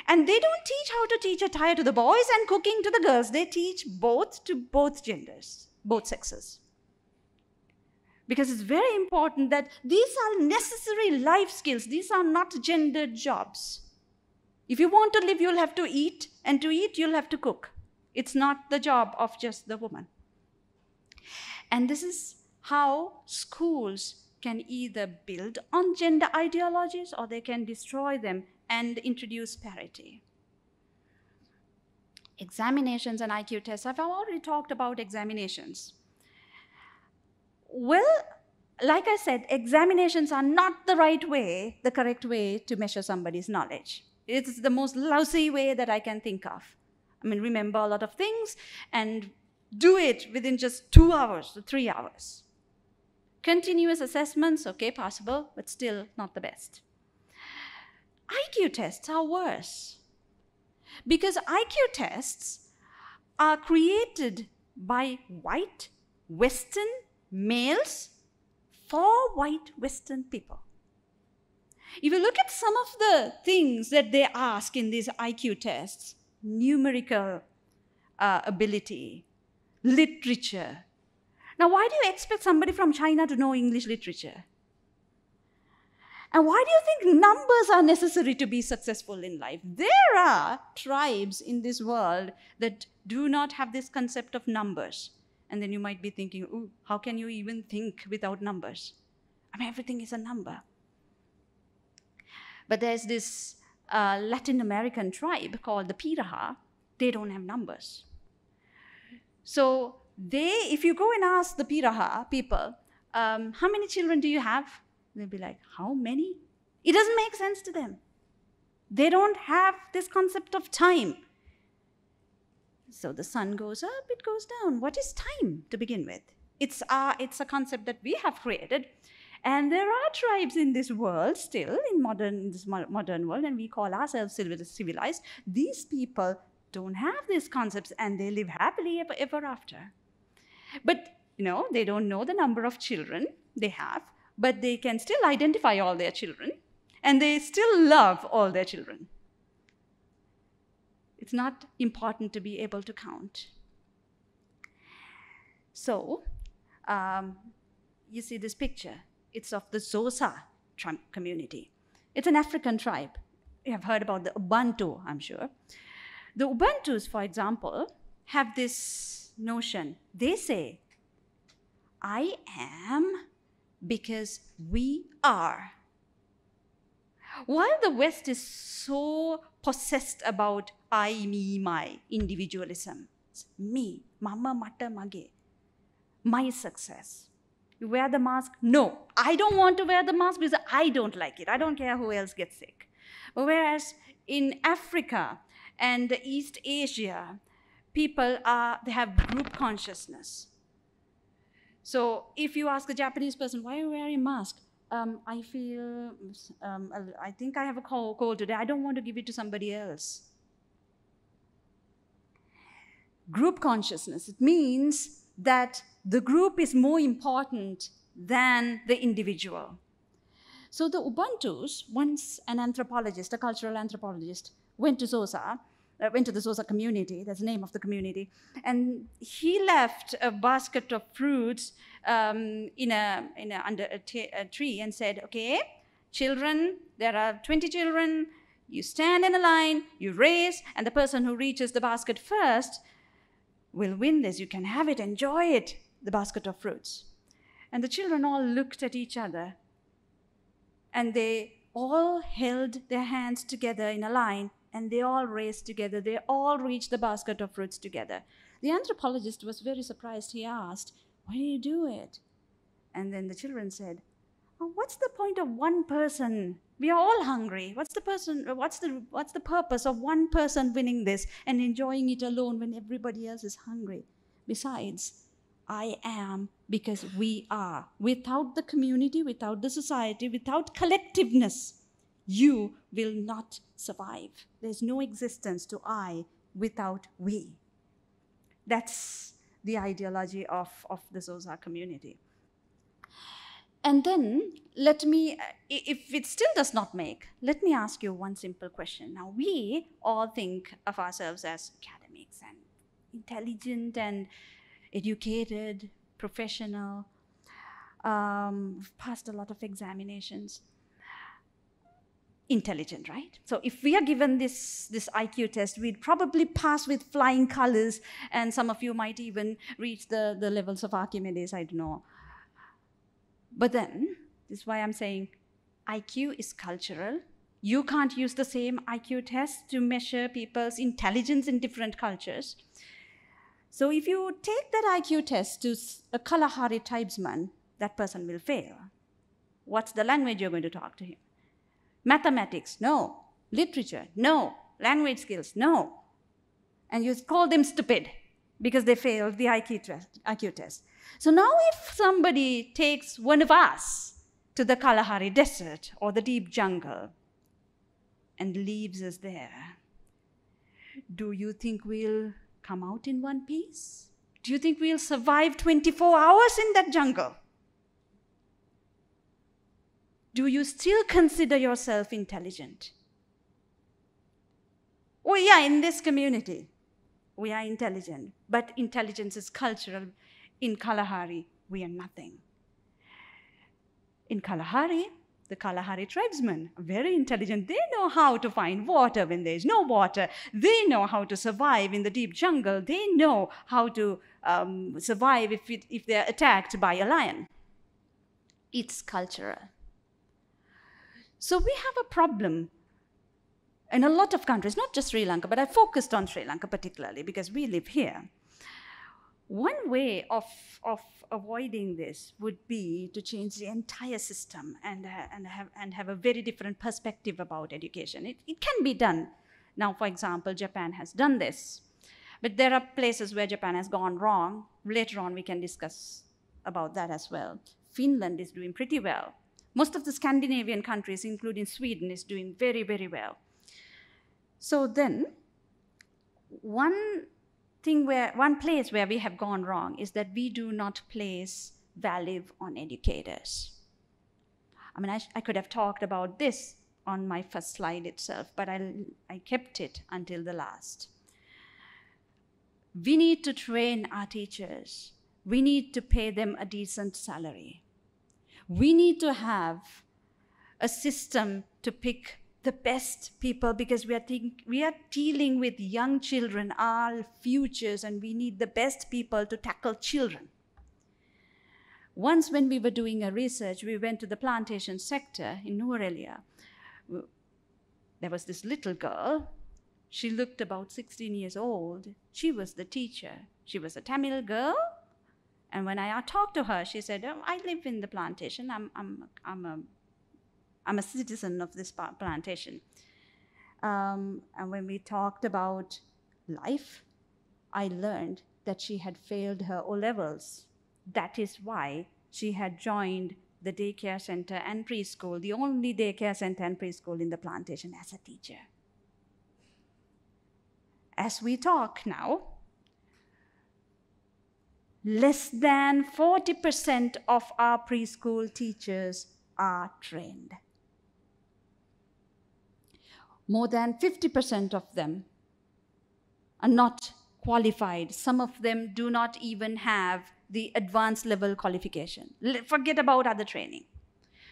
And they don't teach how to teach a tire to the boys and cooking to the girls. They teach both to both genders, both sexes. Because it's very important that these are necessary life skills. These are not gendered jobs. If you want to live, you'll have to eat, and to eat, you'll have to cook. It's not the job of just the woman. And this is how schools can either build on gender ideologies or they can destroy them and introduce parity. Examinations and IQ tests. I've already talked about examinations. Well, like I said, examinations are not the right way, the correct way to measure somebody's knowledge. It's the most lousy way that I can think of. I mean, remember a lot of things and do it within just 2 hours to 3 hours. Continuous assessments, okay, possible, but still not the best. IQ tests are worse because IQ tests are created by white, Western males for white Western people. If you look at some of the things that they ask in these IQ tests, numerical ability, literature. Now, why do you expect somebody from China to know English literature? And why do you think numbers are necessary to be successful in life? There are tribes in this world that do not have this concept of numbers. And then you might be thinking, ooh, how can you even think without numbers? I mean, everything is a number. But there's this Latin American tribe called the Piraha. They don't have numbers. So if you go and ask the Piraha people, how many children do you have? They'll be like, how many? It doesn't make sense to them. They don't have this concept of time. So the sun goes up, it goes down. What is time to begin with? It's a concept that we have created. And there are tribes in this world still, in this modern world, and we call ourselves civilized. These people don't have these concepts, and they live happily ever after. But, they don't know the number of children they have, but they can still identify all their children, and they still love all their children. It's not important to be able to count. So, you see this picture. It's of the Xhosa community. It's an African tribe. You have heard about the Ubuntu, I'm sure. The Ubuntus, for example, have this notion. They say, I am because we are. While the West is so possessed about I, me, my, individualism, it's me, mama, mata, mage, my success. You wear the mask? No, I don't want to wear the mask because I don't like it. I don't care who else gets sick. But whereas in Africa and East Asia, people they have group consciousness. So if you ask a Japanese person, why are you wearing a mask? I feel, I think I have a cold today. I don't want to give it to somebody else. Group consciousness, it means that the group is more important than the individual. So the Ubuntus, once an anthropologist, a cultural anthropologist, went to the Xhosa community, that's the name of the community, and he left a basket of fruits under a tree and said, okay, children, there are 20 children, you stand in a line, you race, and the person who reaches the basket first will win this. You can have it, enjoy it, the basket of fruits. And the children all looked at each other, and they all held their hands together in a line, and they all raced together. They all reached the basket of fruits together. The anthropologist was very surprised. He asked, why do you do it? And then the children said, oh, what's the point of one person? We are all hungry. What's the purpose of one person winning this and enjoying it alone when everybody else is hungry? Besides, I am because we are. Without the community, without the society, without collectiveness, You will not survive. There's no existence to I without we. That's the ideology of the Xhosa community. And then let me, if it still does not make, let me ask you one simple question. Now, we all think of ourselves as academics and intelligent and educated, professional, passed a lot of examinations. Intelligent, right? So if we are given this IQ test, we'd probably pass with flying colors, and some of you might even reach the levels of Archimedes, I don't know. But then, this is why I'm saying IQ is cultural. You can't use the same IQ test to measure people's intelligence in different cultures. So if you take that IQ test to a Kalahari tribesman, that person will fail. What's the language you're going to talk to him? Mathematics, no. Literature, no. Language skills, no. And you call them stupid because they failed the IQ test. So now if somebody takes one of us to the Kalahari desert or the deep jungle and leaves us there, do you think we'll come out in one piece? Do you think we'll survive 24 hours in that jungle? Do you still consider yourself intelligent? Oh yeah, in this community, we are intelligent, but intelligence is cultural. In Kalahari, we are nothing. In Kalahari, the Kalahari tribesmen are very intelligent. They know how to find water when there's no water. They know how to survive in the deep jungle. They know how to survive if they're attacked by a lion. It's cultural. So we have a problem in a lot of countries, not just Sri Lanka, but I focused on Sri Lanka particularly because we live here. One way of avoiding this would be to change the entire system and have a very different perspective about education. It can be done. Now, for example, Japan has done this. But there are places where Japan has gone wrong. Later on, we can discuss about that as well. Finland is doing pretty well. Most of the Scandinavian countries, including Sweden, is doing very, very well. So then, one place where we have gone wrong is that we do not place value on educators. I mean, I could have talked about this on my first slide itself, but I kept it until the last. We need to train our teachers. We need to pay them a decent salary. We need to have a system to pick the best people because we are dealing with young children, our futures, and we need the best people to tackle children. Once when we were doing a research, we went to the plantation sector in Nuwara. There was this little girl. She looked about 16 years old. She was the teacher. She was a Tamil girl. And when I talked to her, she said, oh, I live in the plantation. I'm a citizen of this plantation. And when we talked about life, I learned that she had failed her O-levels. That is why she had joined the daycare center and preschool, the only daycare center and preschool in the plantation, as a teacher. As we talk now, less than 40% of our preschool teachers are trained. More than 50% of them are not qualified. Some of them do not even have the advanced level qualification. Forget about other training.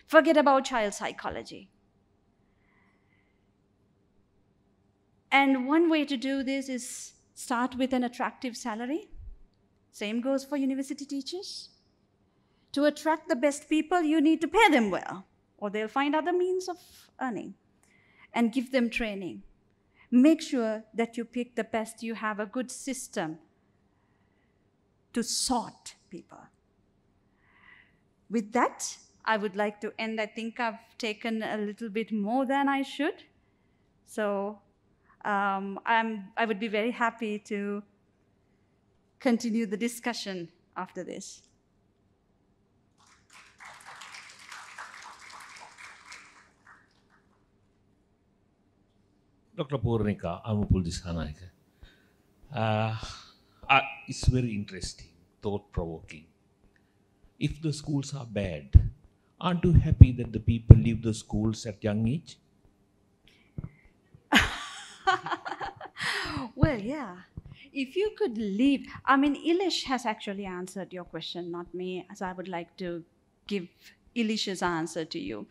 Forget about child psychology. And one way to do this is start with an attractive salary. Same goes for university teachers. To attract the best people, you need to pay them well, or they'll find other means of earning, and give them training. Make sure that you pick the best. You have a good system to sort people. With that, I would like to end. I think I've taken a little bit more than I should. So I would be very happy to continue the discussion after this. Dr. Purnika Amupul Disanaika. It's very interesting, thought-provoking. If the schools are bad, aren't you happy that the people leave the schools at young age? Well, yeah. If you could leave, I mean, Ilish has actually answered your question, not me, as I would like to give Ilish's answer to you.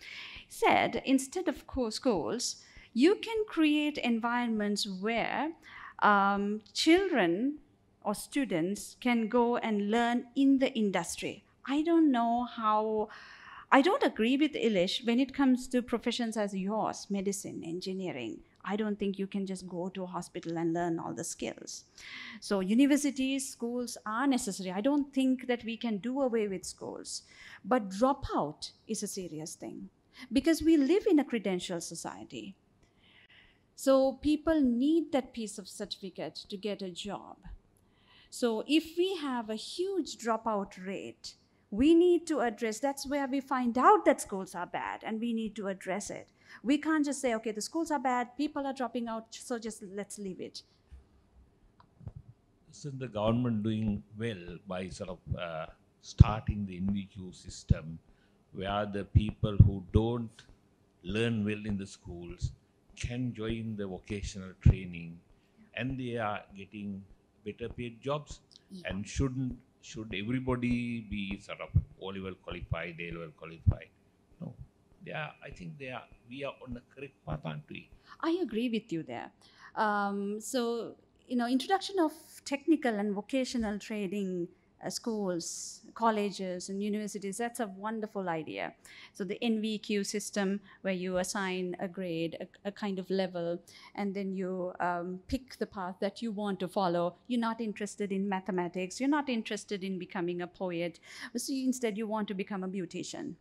He said, instead of schools, you can create environments where children or students can go and learn in the industry. I don't know how. I don't agree with Ilish when it comes to professions as yours, medicine, engineering. I don't think you can just go to a hospital and learn all the skills. So universities, schools are necessary. I don't think that we can do away with schools. But dropout is a serious thing because we live in a credential society. So people need that piece of certificate to get a job. So if we have a huge dropout rate, we need to address, that's where we find out that schools are bad, and we need to address it. We can't just say, okay, the schools are bad, people are dropping out, so just let's leave it. Isn't the government doing well by sort of starting the NVQ system where the people who don't learn well in the schools can join the vocational training and they are getting better paid jobs? Yeah. And should everybody be sort of O-level qualified, A-level qualified? No. I think we are on the correct path, aren't we? I agree with you there. So, introduction of technical and vocational training schools, colleges, and universities, that's a wonderful idea. So the NVQ system where you assign a grade, a kind of level, and then you pick the path that you want to follow. You're not interested in mathematics. You're not interested in becoming a poet. So instead, you want to become a beautician.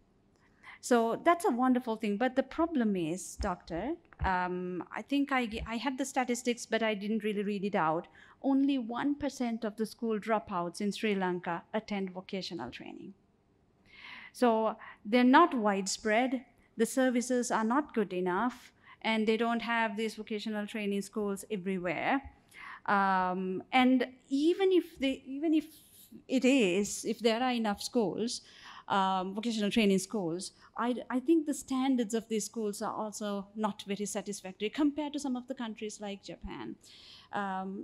So that's a wonderful thing. But the problem is, doctor, I think I had the statistics, but I didn't really read it out. Only 1% of the school dropouts in Sri Lanka attend vocational training. So they're not widespread. The services are not good enough, and they don't have these vocational training schools everywhere. And even if there are enough schools, vocational training schools, I think the standards of these schools are also not very satisfactory compared to some of the countries like Japan.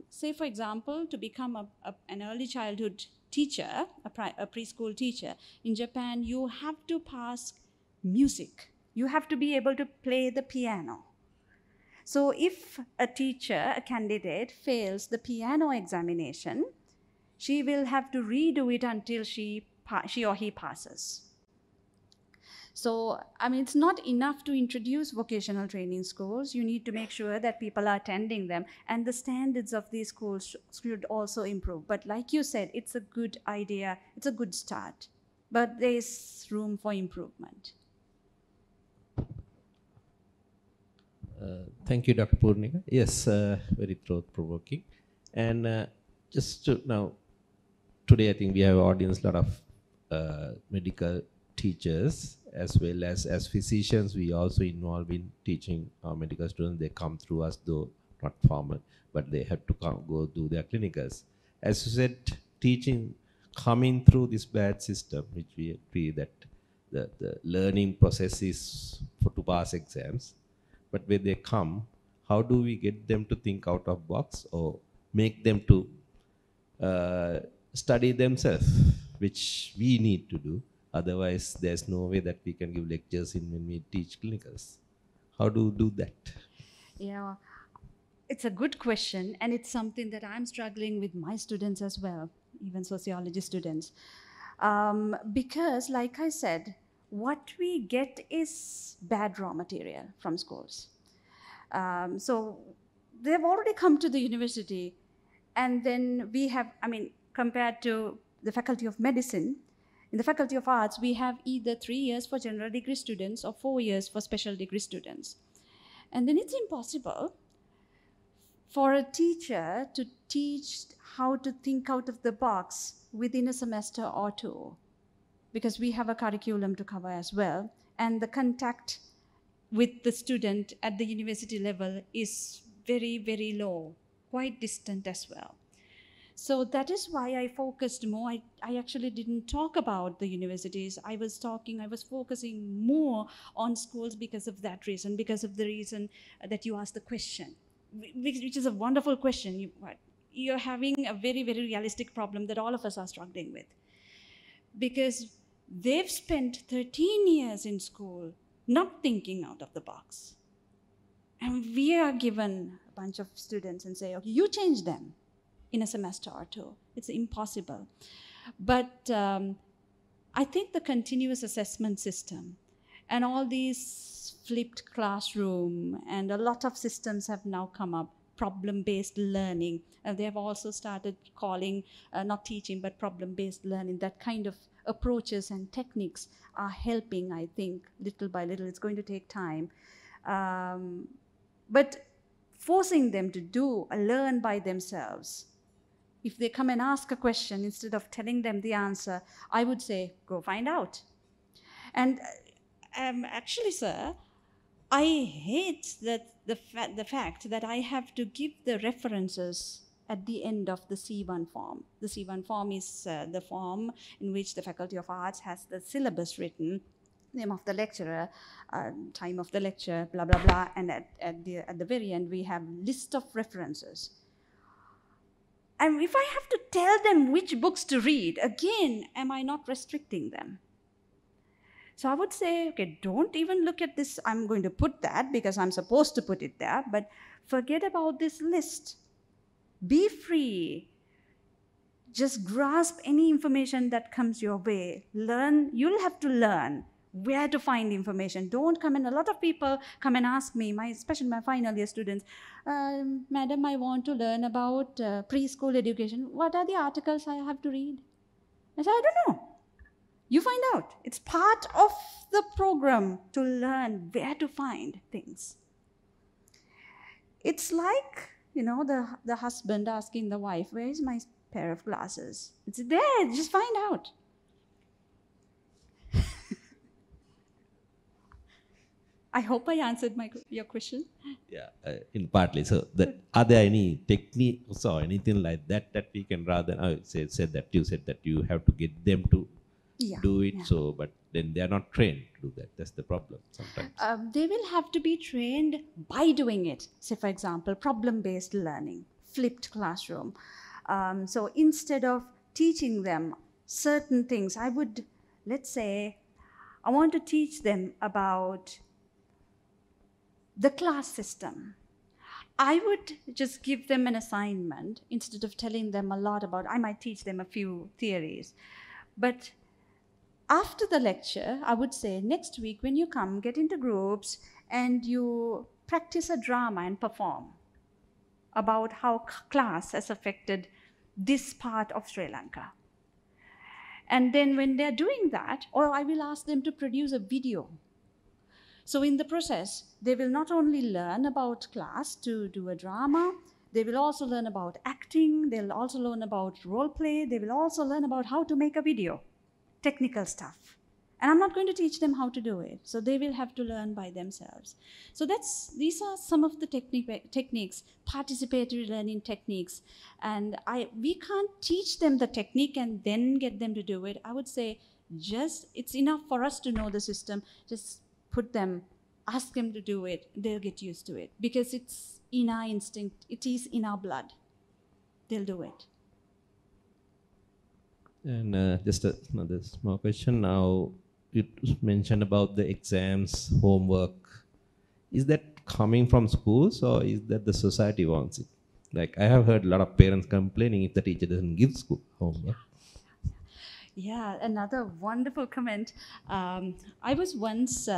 Say, for example, to become an early childhood teacher, a preschool teacher, in Japan, you have to pass music. You have to be able to play the piano. So if a teacher, a candidate, fails the piano examination, she will have to redo it until she or he passes. So, it's not enough to introduce vocational training schools. You need to make sure that people are attending them, and the standards of these schools should also improve. But like you said, it's a good idea, it's a good start, but there's room for improvement. Thank you, Dr. Purnika. Yes, very thought-provoking. And just to now, today I think we have audience, a lot of medical teachers as well as physicians. We also involved in teaching our medical students. They come through us, though not formal, but they have to go do their clinicals. As you said, teaching coming through this bad system, which we agree that the learning process is to pass exams. But when they come, how do we get them to think out of box or make them to study themselves, which we need to do? Otherwise, there's no way that we can give lectures when we teach clinicals. How do we do that? Yeah, it's a good question, and it's something that I'm struggling with my students as well, even sociology students. Because, like I said, what we get is bad raw material from schools. So they've already come to the university, and then we have, compared to the Faculty of Medicine, in the Faculty of Arts, we have either 3 years for general degree students or 4 years for special degree students. And then it's impossible for a teacher to teach how to think out of the box within a semester or two, because we have a curriculum to cover as well. And the contact with the student at the university level is very, very low, quite distant as well. So that is why I focused more. I actually didn't talk about the universities. I was focusing more on schools because of that reason, because of the reason that you asked the question, which is a wonderful question. You're having a very, very realistic problem that all of us are struggling with. Because they've spent 13 years in school not thinking out of the box. And we are given a bunch of students and say, okay, you change them in a semester or two. It's impossible. But I think the continuous assessment system and all these flipped classroom and a lot of systems have now come up, problem-based learning. And they have also started calling, not teaching, but problem-based learning. That kind of approaches and techniques are helping, I think, little by little. It's going to take time. But forcing them to learn by themselves. If they come and ask a question, instead of telling them the answer, I would say, go find out. And actually, sir, I hate that the fact that I have to give the references at the end of the C1 form. The C1 form is the form in which the Faculty of Arts has the syllabus written, name of the lecturer, time of the lecture, blah, blah, blah, and at the very end we have list of references. And if I have to tell them which books to read, again, am I not restricting them? So I would say, okay, don't even look at this. I'm going to put that because I'm supposed to put it there, but forget about this list. Be free. Just grasp any information that comes your way. Learn. You'll have to learn where to find information. Don't come in. A lot of people come and ask me, especially my final year students, Madam, I want to learn about preschool education. What are the articles I have to read? I said, I don't know. You find out. It's part of the program to learn where to find things. It's like, the husband asking the wife, where is my pair of glasses? It's there, just find out. I hope I answered your question. Yeah, in partly. So, are there any techniques or anything like that we can rather you said that you have to get them to do it. Yeah. So, but then they are not trained to do that. That's the problem sometimes. They will have to be trained by doing it. Say, for example, problem-based learning, flipped classroom. So instead of teaching them certain things, let's say, I want to teach them about the class system. I would just give them an assignment instead of telling them a lot about, I might teach them a few theories. But after the lecture, I would say, next week when you come, get into groups and you practice a drama and perform about how class has affected this part of Sri Lanka. And then when they're doing that, or I will ask them to produce a video. So in the process, they will not only learn about class to do a drama, they will also learn about acting, they'll also learn about role play, they will also learn about how to make a video, technical stuff. And I'm not going to teach them how to do it. So they will have to learn by themselves. So these are some of the techniques, participatory learning techniques. And we can't teach them the technique and then get them to do it. I would say it's enough for us to know the system. Just ask them to do it. They'll get used to it. Because it's in our instinct. It is in our blood. They'll do it. And just another small question. Now, you mentioned about the exams, homework. Is that coming from schools or is that the society wants it? Like, I have heard a lot of parents complaining if the teacher doesn't give school homework. Yeah, another wonderful comment. I was once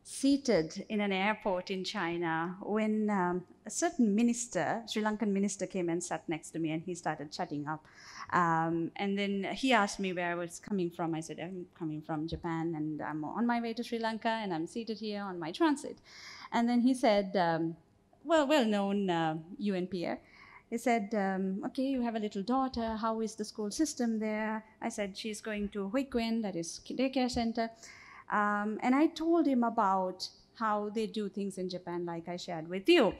seated in an airport in China when a certain minister, Sri Lankan minister, came and sat next to me and he started chatting up. And then he asked me where I was coming from. I said, I'm coming from Japan and I'm on my way to Sri Lanka and I'm seated here on my transit. And then he said, well-known UNPer, he said, okay, you have a little daughter. How is the school system there? I said, she's going to Huikuen, that is daycare center. And I told him about how they do things in Japan, like I shared with you.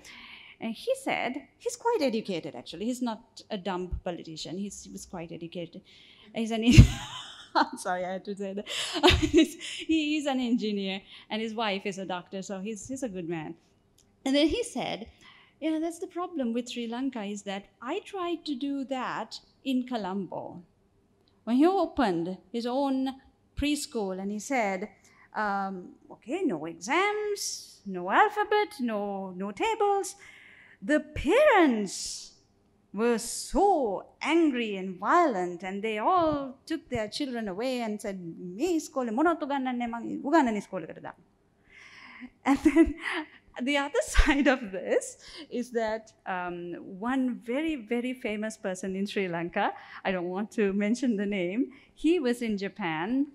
And he said, he's quite educated actually. He's not a dumb politician. He was quite educated. He's an I'm sorry, I had to say that. He's an engineer, and his wife is a doctor, so he's a good man. And then he said, that's the problem with Sri Lanka, is that I tried to do that in Colombo. When he opened his own preschool, and he said, okay, no exams, no alphabet, no tables. The parents were so angry and violent, and they all took their children away and said, "Me iskole monottu gannanne mang uganane iskolaකට දාන්න." And then the other side of this is that one very, very famous person in Sri Lanka, I don't want to mention the name, he was in Japan,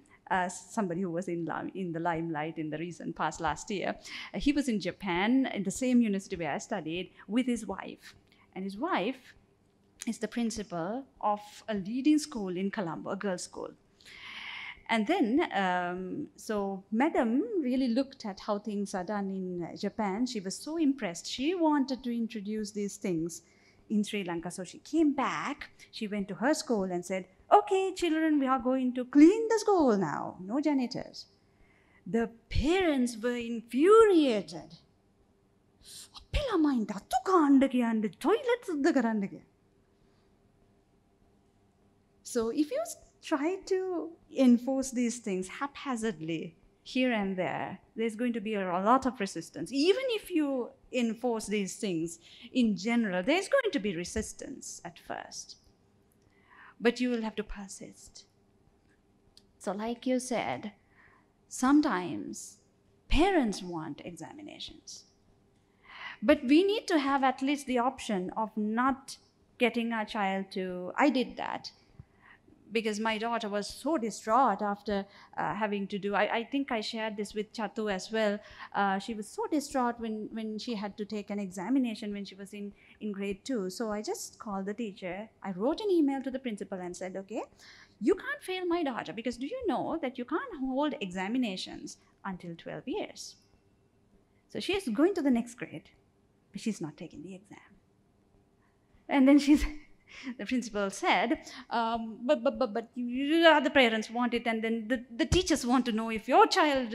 somebody who was in the limelight in the recent past last year. He was in Japan in the same university where I studied with his wife. And his wife is the principal of a leading school in Colombo, a girls' school. And then, so Madam really looked at how things are done in Japan. She was so impressed. She wanted to introduce these things in Sri Lanka. So she came back, she went to her school and said, "Okay, children, we are going to clean the school now. No janitors." The parents were infuriated. "Appi ළමයින්ට අතු කාණ්ඩ කියන්නේ toilet සුද්ධ කරන්න කියලා." So if you try to enforce these things haphazardly here and there, there's going to be a lot of resistance. Even if you enforce these things in general, there's going to be resistance at first. But you will have to persist. So like you said, sometimes parents want examinations. But we need to have at least the option of not getting our child to, I did that, because my daughter was so distraught after having to do, I think I shared this with Chatu as well. She was so distraught when she had to take an examination when she was in grade 2. So I just called the teacher. I wrote an email to the principal and said, okay, you can't fail my daughter, because do you know that you can't hold examinations until 12 years? So she is going to the next grade, but she's not taking the exam. And then the principal said, but the other parents want it, and then the teachers want to know if your child,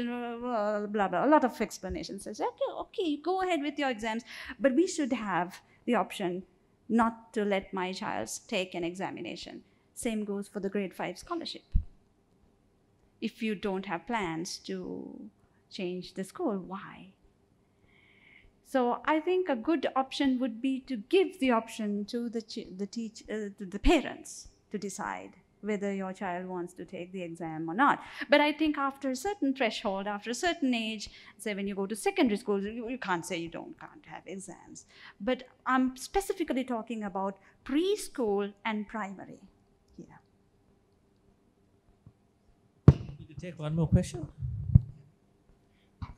blah, blah, a lot of explanations. I said, okay, go ahead with your exams, but we should have the option not to let my child take an examination. Same goes for the grade 5 scholarship. If you don't have plans to change the school, why? So I think a good option would be to give the option to the parents to decide whether your child wants to take the exam or not. But I think after a certain threshold, after a certain age, say when you go to secondary school, you can't say you can't have exams. But I'm specifically talking about preschool and primary here. You can take one more question.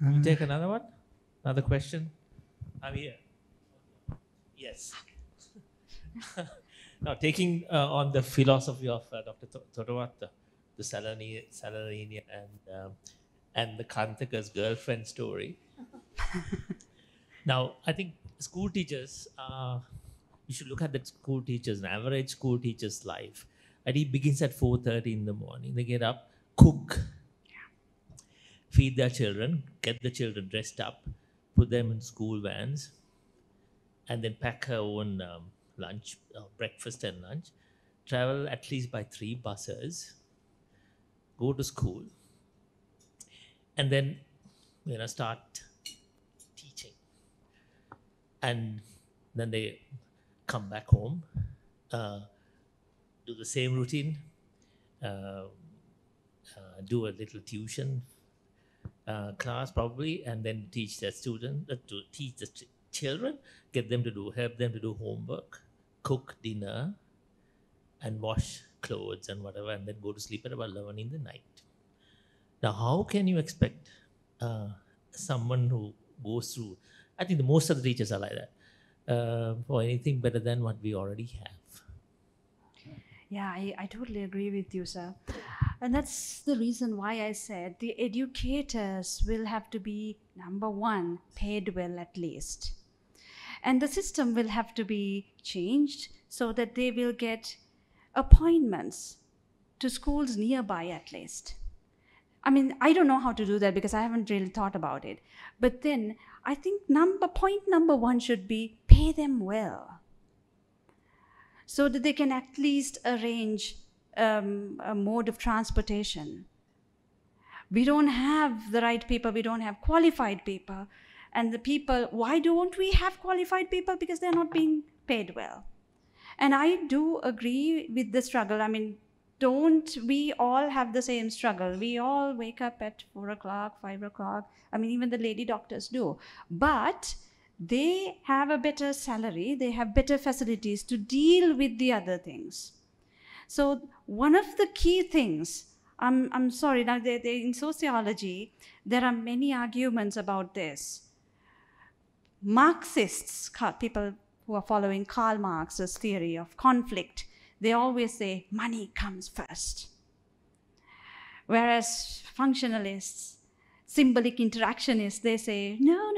You take another one? Another question? I'm here. Yes. Now, taking on the philosophy of Dr. Totowatta, the Salarinian and the Kantaka's girlfriend story. Now, I think school teachers, you should look at the school teachers, an average school teacher's life. And he begins at 4:30 in the morning. They get up, cook, feed their children, get the children dressed up, put them in school vans, and then pack her own lunch, breakfast and lunch, travel at least by 3 buses, go to school, and then start teaching. And then they come back home, do the same routine, do a little tuition class probably, and then teach the student to teach the children, help them to do homework, cook dinner, and wash clothes and whatever, and then go to sleep at about 11 in the night. Now, how can you expect someone who goes through, I think most of the teachers are like that, for anything better than what we already have? Yeah, I totally agree with you, sir. And that's the reason why I said the educators will have to be, number one, paid well at least. And the system will have to be changed so that they will get appointments to schools nearby at least. I mean, I don't know how to do that because I haven't really thought about it. But then I think point number one should be pay them well, so that they can at least arrange a mode of transportation. We don't have the right people, we don't have qualified people. And the people, why don't we have qualified people? Because they're not being paid well. And I do agree with the struggle. I mean, don't we all have the same struggle? We all wake up at 4 o'clock, 5 o'clock. I mean, even the lady doctors do. But they have a better salary, they have better facilities to deal with the other things. So one of the key things, I'm sorry, now in sociology, there are many arguments about this. Marxists, people who are following Karl Marx's theory of conflict, they always say money comes first. Whereas functionalists, symbolic interactionists, they say, no,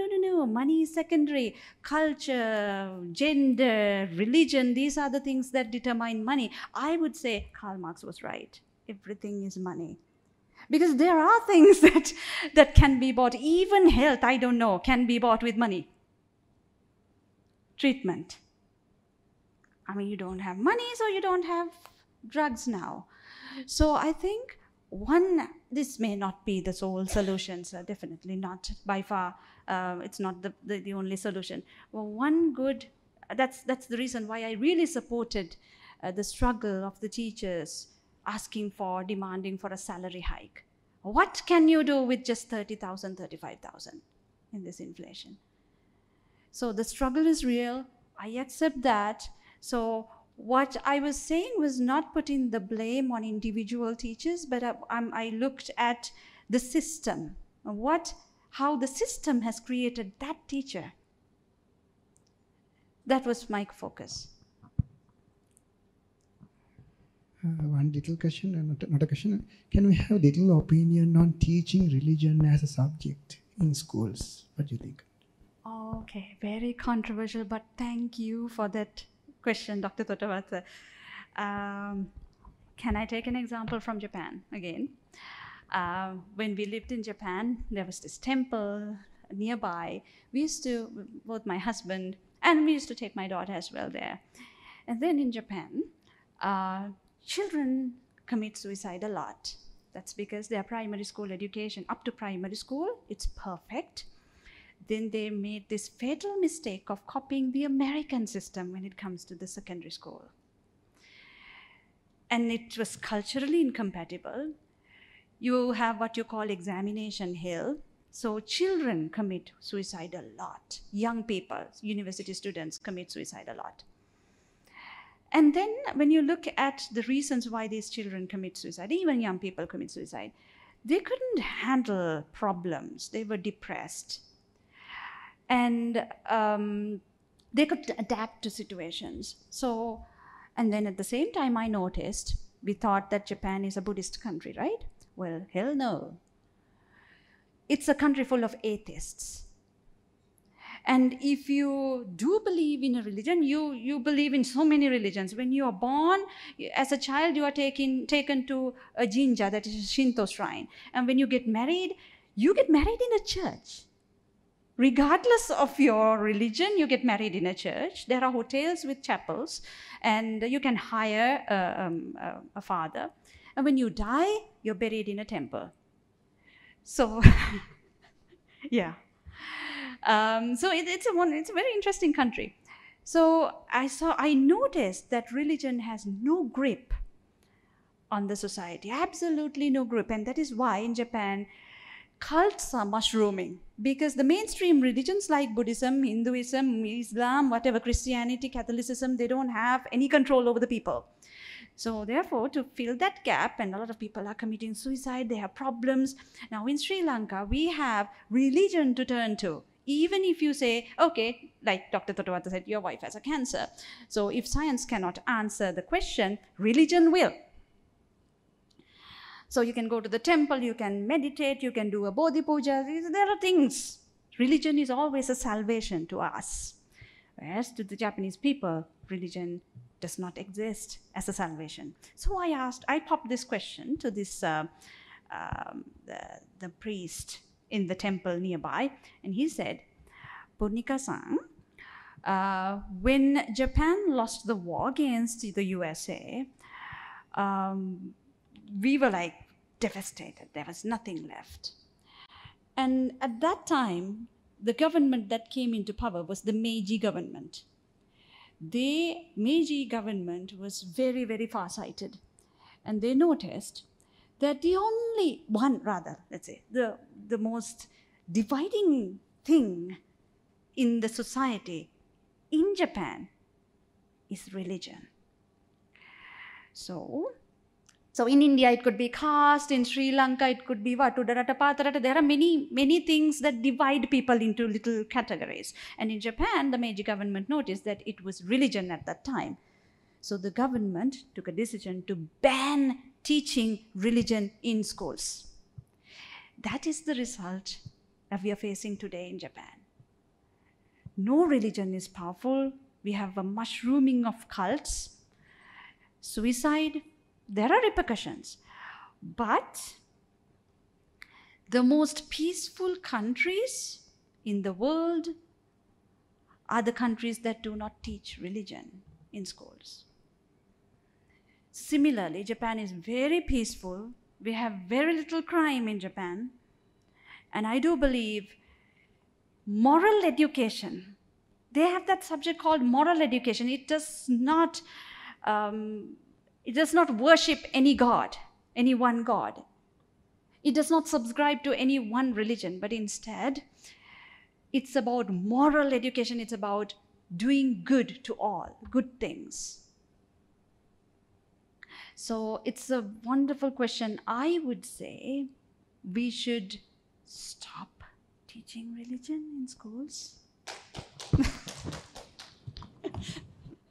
money is secondary. Culture, gender, religion, these are the things that determine money. I would say Karl Marx was right. Everything is money. Because there are things that can be bought. Even health, I don't know, can be bought with money. Treatment. I mean, you don't have money, so you don't have drugs now. So I think this may not be the sole solution, so definitely not by far. It's not the only solution. Well, that's the reason why I really supported the struggle of the teachers demanding for a salary hike. What can you do with just 30,000, 35,000 in this inflation? So the struggle is real. I accept that. So what I was saying was not putting the blame on individual teachers, but I looked at the system, how the system has created that teacher. That was my focus. One little question, not a question. Can we have a little opinion on teaching religion as a subject in schools? What do you think? Okay, very controversial, but thank you for that question, Dr. Thotawatha. Can I take an example from Japan again? When we lived in Japan, there was this temple nearby. We used to, both my husband, and we used to take my daughter as well there. And then in Japan, children commit suicide a lot. That's because their primary school education, up to primary school, it's perfect. Then they made this fatal mistake of copying the American system when it comes to the secondary school. And it was culturally incompatible. You have what you call examination hell. So children commit suicide a lot. Young people, university students commit suicide a lot. And then when you look at the reasons why these children commit suicide, even young people commit suicide, they couldn't handle problems. They were depressed. And they could adapt to situations. So, and then at the same time I noticed, we thought that Japan is a Buddhist country, right? Well, hell no. It's a country full of atheists. And if you do believe in a religion, you believe in so many religions. When you are born, as a child, you are taken to a jinja, that is a Shinto shrine. And when you get married in a church. Regardless of your religion, you get married in a church. There are hotels with chapels, and you can hire a father. And when you die, you're buried in a temple. So, yeah. So it's a very interesting country. So I noticed that religion has no grip on the society, absolutely no grip. And that is why in Japan, cults are mushrooming, because the mainstream religions like Buddhism, Hinduism, Islam, whatever, Christianity, Catholicism, they don't have any control over the people. So therefore, to fill that gap, and a lot of people are committing suicide, they have problems. Now in Sri Lanka, we have religion to turn to. Even if you say, okay, like Dr. Thotawatha said, your wife has a cancer. So if science cannot answer the question, religion will. So you can go to the temple, you can meditate, you can do a Bodhi Puja. There are things. Religion is always a salvation to us. Whereas to the Japanese people, religion does not exist as a salvation. So I popped this question to this the priest in the temple nearby, and he said, Purnika-san, when Japan lost the war against the USA, we were like devastated. There was nothing left. And at that time, the government that came into power was the Meiji government. The Meiji government was very, very far-sighted. And they noticed that the most dividing thing in the society in Japan is religion. So in India, it could be caste. In Sri Lanka, it could be Udarata, Patarata. There are many things that divide people into little categories. And in Japan, the Meiji government noticed that it was religion at that time. So the government took a decision to ban teaching religion in schools. That is the result that we are facing today in Japan. No religion is powerful. We have a mushrooming of cults, suicide. There are repercussions. But the most peaceful countries in the world are the countries that do not teach religion in schools. Similarly, Japan is very peaceful. We have very little crime in Japan. And I do believe moral education, they have that subject called moral education. It does not worship any God, any one God. It does not subscribe to any one religion, but instead, it's about moral education. It's about doing good to all, good things. So it's a wonderful question. I would say we should stop teaching religion in schools.